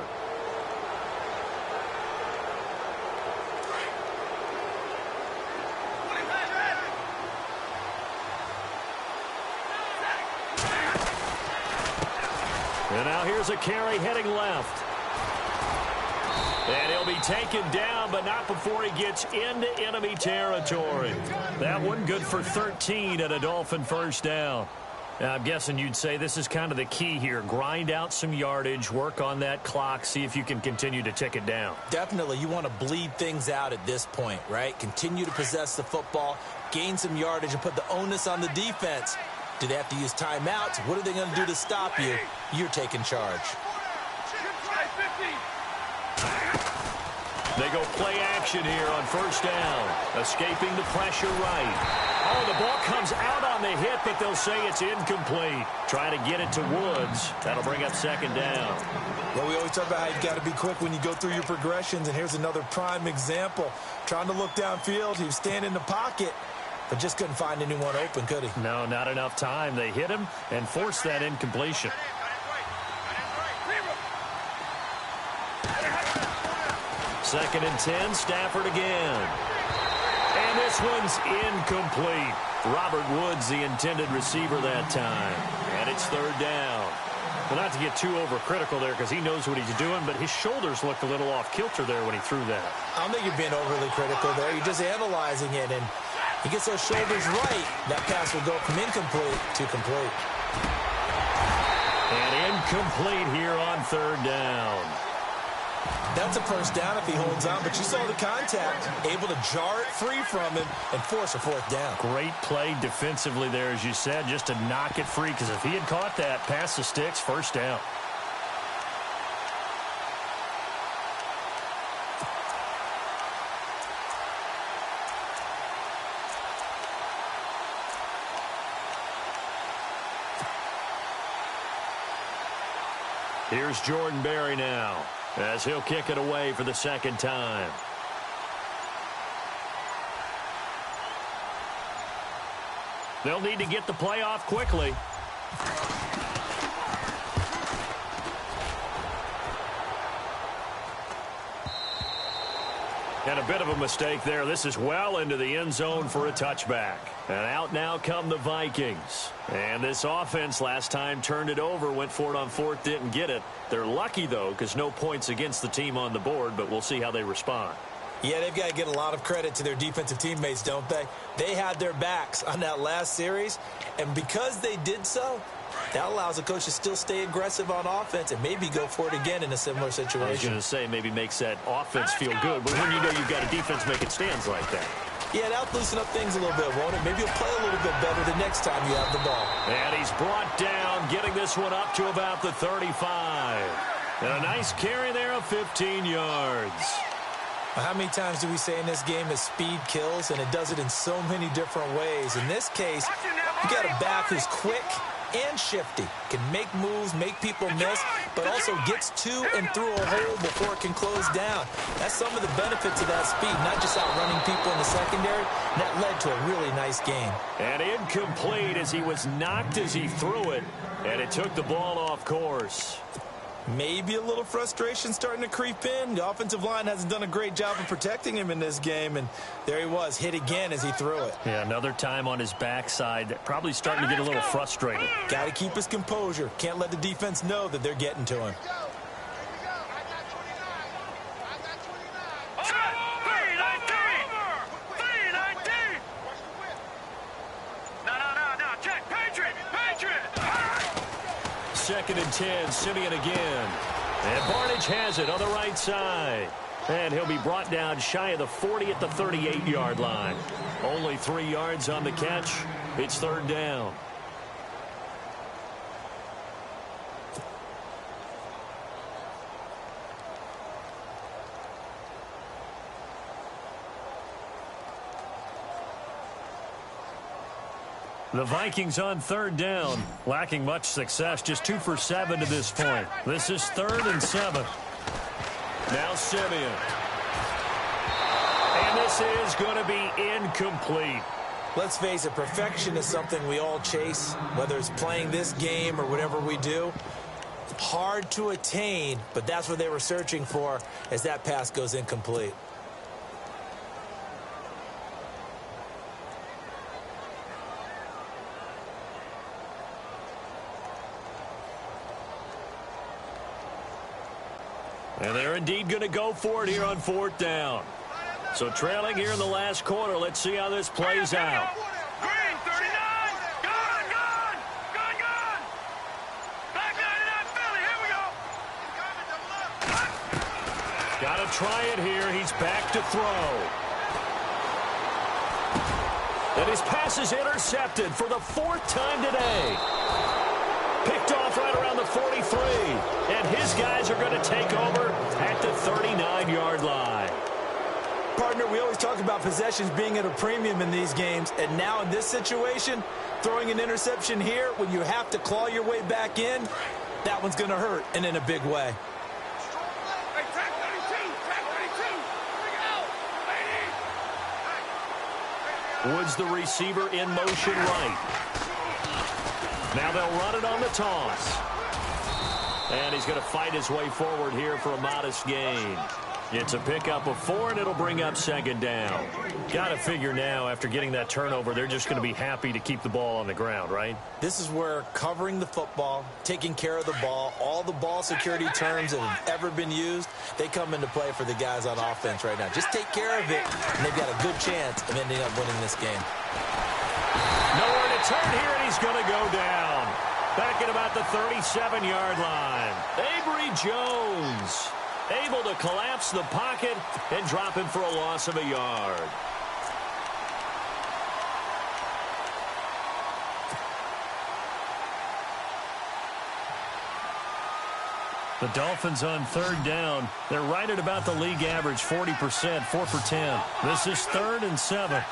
And now here's a carry heading left. And he'll be taken down, but not before he gets into enemy territory. That one good for 13 and a Dolphin first down. Now, I'm guessing you'd say this is kind of the key here. Grind out some yardage, work on that clock, see if you can continue to tick it down. Definitely, you want to bleed things out at this point, right? Continue to possess the football, gain some yardage, and put the onus on the defense. Do they have to use timeouts? What are they going to do to stop you? You're taking charge. They go play action here on first down. Escaping the pressure right. Oh, the ball comes out on the hit, but they'll say it's incomplete. Trying to get it to Woods. That'll bring up 2nd down. Well, we always talk about how you've got to be quick when you go through your progressions, and here's another prime example. Trying to look downfield, he was standing in the pocket, but just couldn't find anyone open, could he? No, not enough time. They hit him and forced that incompletion. 2nd and 10, Stafford again. And this one's incomplete. Robert Woods, the intended receiver that time. And it's 3rd down. Well, not to get too overcritical there because he knows what he's doing, but his shoulders looked a little off kilter there when he threw that. I don't think you're being overly critical there. You're just analyzing it, and he gets those shoulders right. That pass will go from incomplete to complete. And incomplete here on 3rd down. That's a first down if he holds on, but you saw the contact, able to jar it free from him and force a 4th down. Great play defensively there, as you said, just to knock it free, because if he had caught that, past the sticks, first down. Here's Jordan Berry now, as he'll kick it away for the second time. They'll need to get the play off quickly. And a bit of a mistake there. This is well into the end zone for a touchback. And out now come the Vikings. And this offense last time turned it over, went for it on fourth, didn't get it. They're lucky, though, because no points against the team on the board, but we'll see how they respond. Yeah, they've got to get a lot of credit to their defensive teammates, don't they? They had their backs on that last series, and because they did so, that allows the coach to still stay aggressive on offense and maybe go for it again in a similar situation. I was going to say maybe makes that offense feel good, but when you know you've got a defense making stands like that. Yeah, that'll loosen up things a little bit, won't it? Maybe you'll play a little bit better the next time you have the ball. And he's brought down, getting this one up to about the 35. And a nice carry there of 15 yards. How many times do we say in this game that speed kills, and it does it in so many different ways? In this case, you got a back who's quick and shifty, can make moves, make people miss, but also gets to and through a hole before it can close down. That's some of the benefits of that speed, not just outrunning people in the secondary. And that led to a really nice game. And incomplete as he was knocked as he threw it, and it took the ball off course. Maybe a little frustration starting to creep in. The offensive line hasn't done a great job of protecting him in this game, and there he was, hit again as he threw it. Yeah, another time on his backside, probably starting to get a little frustrated. Got to keep his composure. Can't let the defense know that they're getting to him. Second and 10, Simeon again. And Barnage has it on the right side. And he'll be brought down shy of the 40 at the 38-yard line. Only 3 yards on the catch. It's third down. The Vikings on third down, lacking much success, just 2 for 7 to this point. This is 3rd and 7. Now Simeon. And this is going to be incomplete. Let's face it, perfection is something we all chase, whether it's playing this game or whatever we do. Hard to attain, but that's what they were searching for as that pass goes incomplete. And they're indeed going to go for it here on fourth down. So trailing here in the last quarter. Let's see how this plays out. Green, 39. Gone. Back 99, Philly. Here we go. Got to try it here. He's back to throw. And his pass is intercepted for the 4th time today. Picked off right around the 43. And his guys are going to take over at the 39-yard line. Partner, we always talk about possessions being at a premium in these games. And now in this situation, throwing an interception here when you have to claw your way back in, that one's going to hurt, and in a big way. Hey, track 32. Woods, the receiver, in motion right. Now they'll run it on the toss. And he's going to fight his way forward here for a modest gain. It's a pickup of 4, and it'll bring up second down. Got to figure now, after getting that turnover, they're just going to be happy to keep the ball on the ground, right? This is where covering the football, taking care of the ball, all the ball security terms that have ever been used, they come into play for the guys on offense right now. Just take care of it, and they've got a good chance of ending up winning this game. Nowhere to turn here, and he's going to go down. Back at about the 37-yard line. Avery Jones able to collapse the pocket and drop him for a loss of a yard. The Dolphins on third down. They're right at about the league average, 40%, 4 for 10. This is 3rd and 7.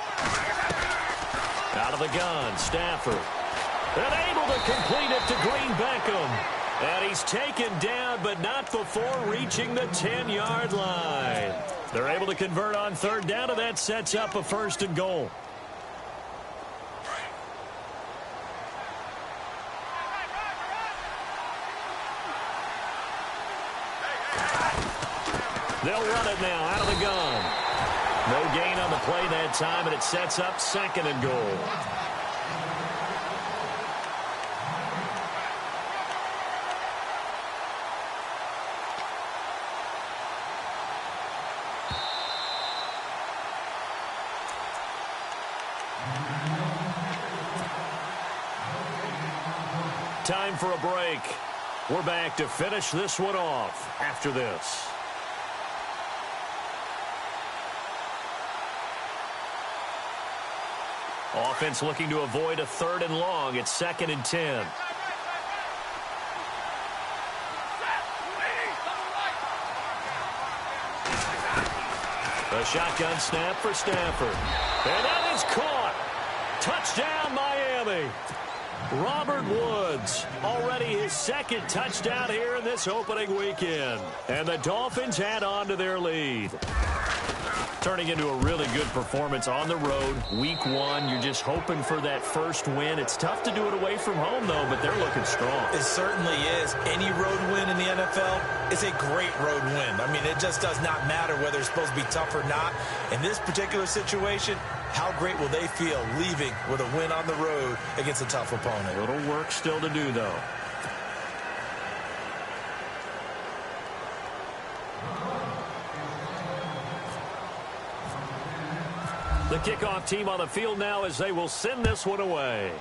Out of the gun, Stafford. And able to complete it to Green Beckham. And he's taken down, but not before reaching the 10-yard line. They're able to convert on third down, and that sets up a first and goal. They'll run it now out of the gun. No gain on the play that time, and it sets up second and goal. Time for a break. We're back to finish this one off after this. Offense looking to avoid a third and long. It's 2nd and 10. A shotgun snap for Stafford. And that is caught. Touchdown, Miami. Robert Woods, already his second touchdown here in this opening weekend. And the Dolphins add on to their lead. Turning into a really good performance on the road. Week 1, you're just hoping for that first win. It's tough to do it away from home, though, but they're looking strong. It certainly is. Any road win in the NFL is a great road win. I mean, it just does not matter whether it's supposed to be tough or not. In this particular situation, how great will they feel leaving with a win on the road against a tough opponent? A little work still to do, though. The kickoff team on the field now as they will send this one away.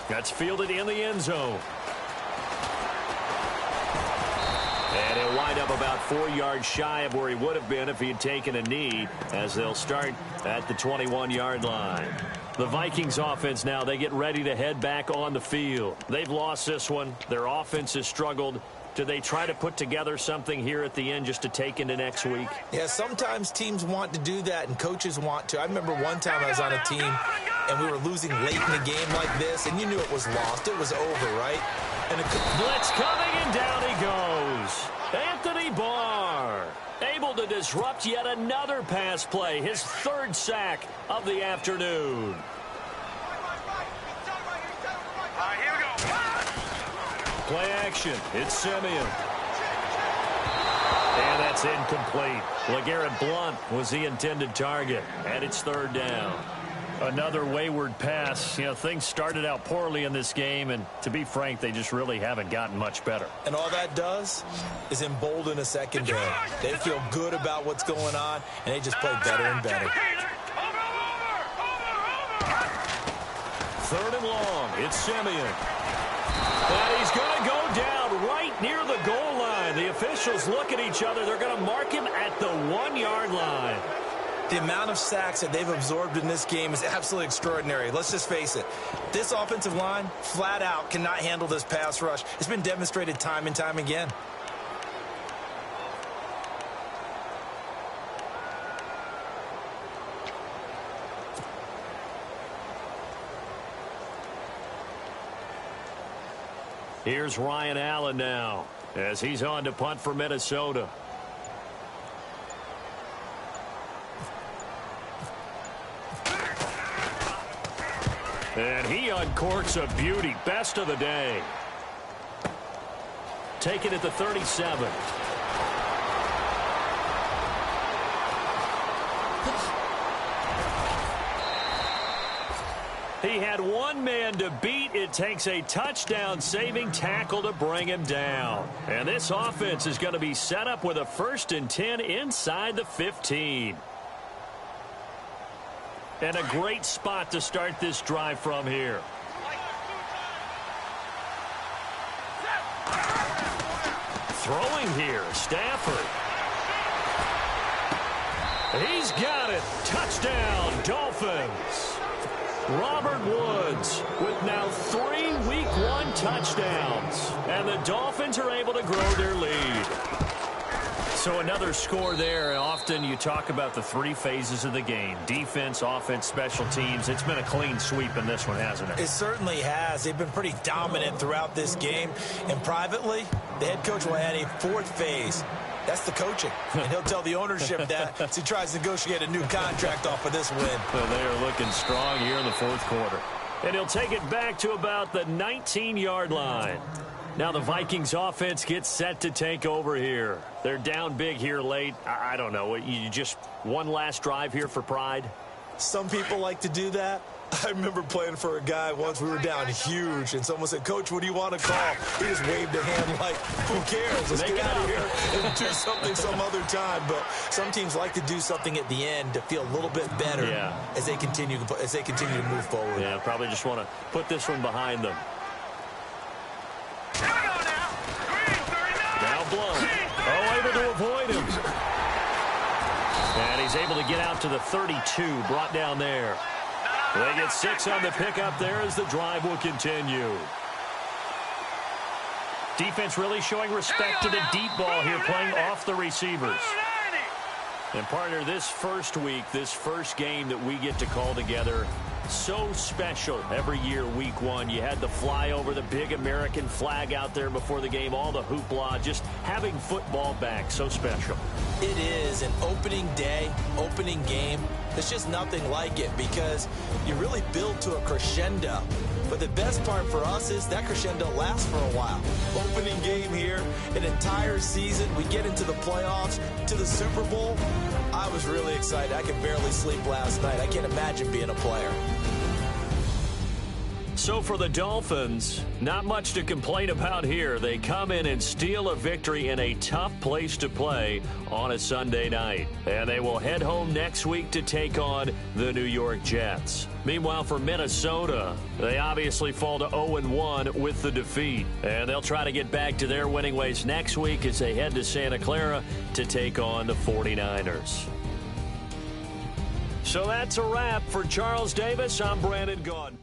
That's fielded in the end zone. And he'll wind up about 4 yards shy of where he would have been if he had taken a knee, as they'll start at the 21-yard line. The Vikings offense now, they get ready to head back on the field. They've lost this one. Their offense has struggled. Do they try to put together something here at the end just to take into next week? Yeah, sometimes teams want to do that and coaches want to. I remember one time I was on a team and we were losing late in a game like this, and you knew it was lost. It was over, right? And blitz coming, and down he goes. Anthony Barr able to disrupt yet another pass play, his 3rd sack of the afternoon. Here we go. Play action. It's Simeon. And that's incomplete. LeGarrette Blount was the intended target, and it's 3rd down. Another wayward pass. You know, things started out poorly in this game, and to be frank, they just really haven't gotten much better. And all that does is embolden a secondary. They feel good about what's going on, and they just play better and better. 3rd and long. It's Simeon. And he's going to go down right near the goal line. The officials look at each other. They're going to mark him at the 1-yard line. The amount of sacks that they've absorbed in this game is absolutely extraordinary. Let's just face it. This offensive line, flat out, cannot handle this pass rush. It's been demonstrated time and time again. Here's Ryan Allen now as he's on to punt for Minnesota. And he uncorks a beauty. Best of the day. Taken at the 37. He had one man to beat. It takes a touchdown-saving tackle to bring him down. And this offense is going to be set up with a 1st and 10 inside the 15. And a great spot to start this drive from here. Throwing here, Stafford. He's got it. Touchdown, Dolphins. Robert Woods with now 3 Week 1 touchdowns. And the Dolphins are able to grow their lead. So another score there, and often you talk about the three phases of the game: defense, offense, special teams. It's been a clean sweep in this one, hasn't it? It certainly has. They've been pretty dominant throughout this game. And privately, the head coach will add a fourth phase. That's the coaching. And he'll tell the ownership that as he tries to negotiate a new contract off of this win. So they are looking strong here in the fourth quarter. And he'll take it back to about the 19-yard line. Now the Vikings offense gets set to take over here. They're down big here late. I don't know. You just one last drive here for pride? Some people like to do that. I remember playing for a guy once. We were down huge, and someone said, "Coach, what do you want to call?" He just waved a hand like, "Who cares? Let's get out of here and do something some other time." But some teams like to do something at the end to feel a little bit better as they continue to move forward. Yeah, probably just want to put this one behind them. Now blown. Oh, able to avoid him. And he's able to get out to the 32, brought down there. They get 6 on the pickup there as the drive will continue. Defense really showing respect to the deep ball here, playing off the receivers. And partner, this first week, this first game that we get to call together, so special every year, week one. You had the flyover, the big American flag out there before the game, all the hoopla, just having football back, so special. It is an opening day, opening game. There's just nothing like it because you really build to a crescendo. But the best part for us is that crescendo lasts for a while. Opening game here, an entire season. We get into the playoffs, to the Super Bowl. I was really excited. I could barely sleep last night. I can't imagine being a player. So for the Dolphins, not much to complain about here. They come in and steal a victory in a tough place to play on a Sunday night. And they will head home next week to take on the New York Jets. Meanwhile, for Minnesota, they obviously fall to 0-1 with the defeat. And they'll try to get back to their winning ways next week as they head to Santa Clara to take on the 49ers. So that's a wrap. For Charles Davis, I'm Brandon Gaudin.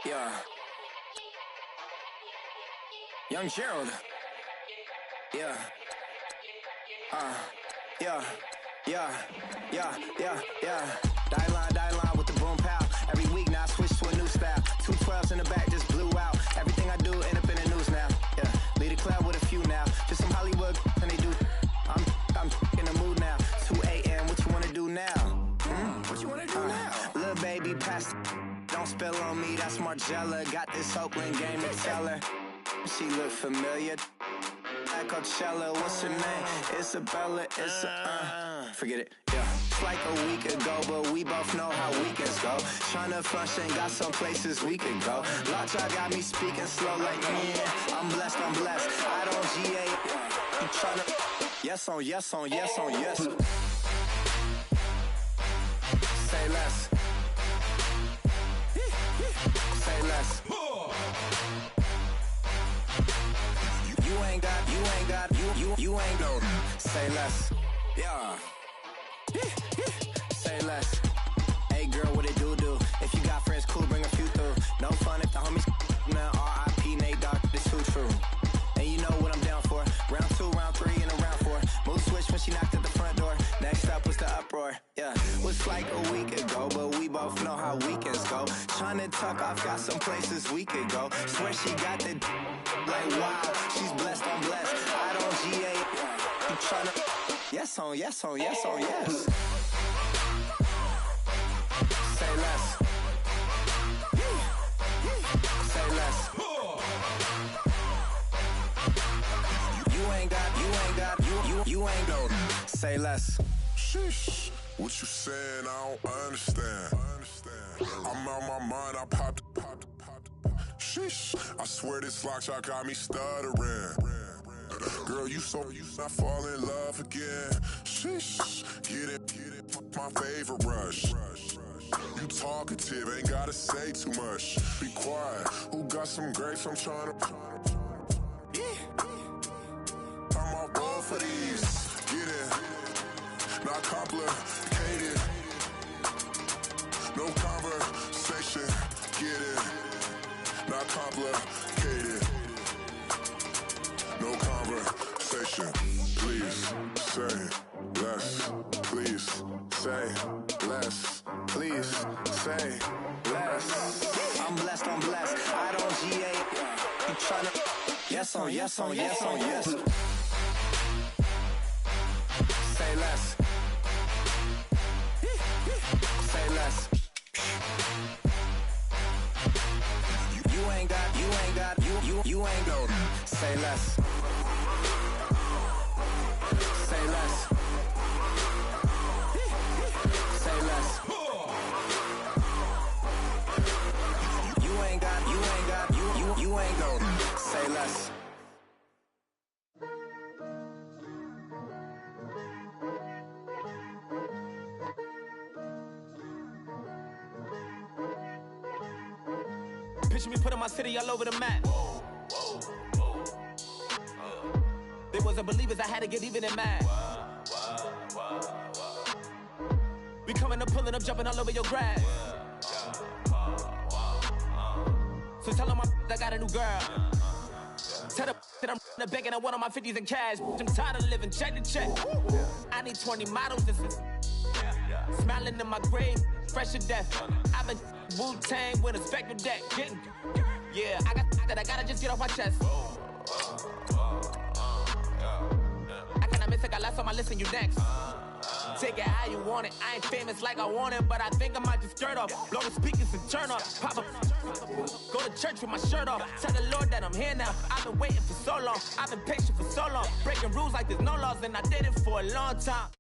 Yeah. Young Gerald. Yeah. Yeah. Die line with the boom pow. Every week now I switch to a new style. 212s in the back just blew out. Everything I do end up in the news now. Yeah. Lead a club with a few now. Just some Hollywood and they do. I'm in the mood now. 2 a.m. What you wanna do now? What you wanna do now? Little baby pass. Don't spill on me, that's Margella. Got this Oakland game to tell her. She look familiar. At Coachella, what's her name? Isabella, forget it, yeah. It's like a week ago, but we both know how weekends go. Tryna function, got some places we could go. Lockjaw got me speaking slow like, yeah, I'm blessed. I don't GA, you tryna... Yes on yes on yes on yes. Say less. Say less. You ain't no. Say less. Yeah. Say less. Hey girl, what it do? If you got friends, cool, bring a few through. No fun if the homies now. R.I.P. Nate Dogg, this too true. And you know what I'm down for. Round 2, round 3, and a round 4. Mood switch when she knocked at the front door. Next up was the uproar. Yeah, was like a week ago, but we both know how weekends go. Tryna tuck off, got some places we could go. Swear she got the like wow, she's blessed, I'm blessed. I don't GA. You tryna yes on yes on yes on yes. Say less. Say less. You ain't no. Say less. Sheesh, what you saying? I don't understand. I'm out my mind. I popped. Sheesh, I swear this lock shot got me stuttering. Girl, you I fall in love again. Sheesh, get it, my favorite rush. You talkative, ain't gotta say too much. Be quiet, who got some grapes? I'm trying to. I'm on board for these. Get it, not complicated. No conversation. Get it, not complicated. No conversation. Please say less. Please say less. Please say less. I'm blessed, I don't GA. You tryna yes on yes on yes on yes. Say less. Say less. You ain't no. Say less. Say less. Say less. You ain't no. Say less. Picture me putting my city all over the map. They wasn't believers, I had to get even and mad. We coming up, pulling up, jumping all over your grass. So tell them I got a new girl. Tell them that I'm in the bank and I want all my 50s in cash. I'm tired of living check to check. I need 20 models. This is smiling in my grave, fresh to death. I've been Wu-Tang with a spectral deck. Yeah, I got that. I gotta just get off my chest. I cannot miss it. I last on my list and you next. Take it how you want it. I ain't famous like I want it, but I think I might just skirt off. Blow the speakers and turn off. Pop up. Go to church with my shirt off. Tell the Lord that I'm here now. I've been waiting for so long. I've been patient for so long. Breaking rules like there's no laws, and I did it for a long time.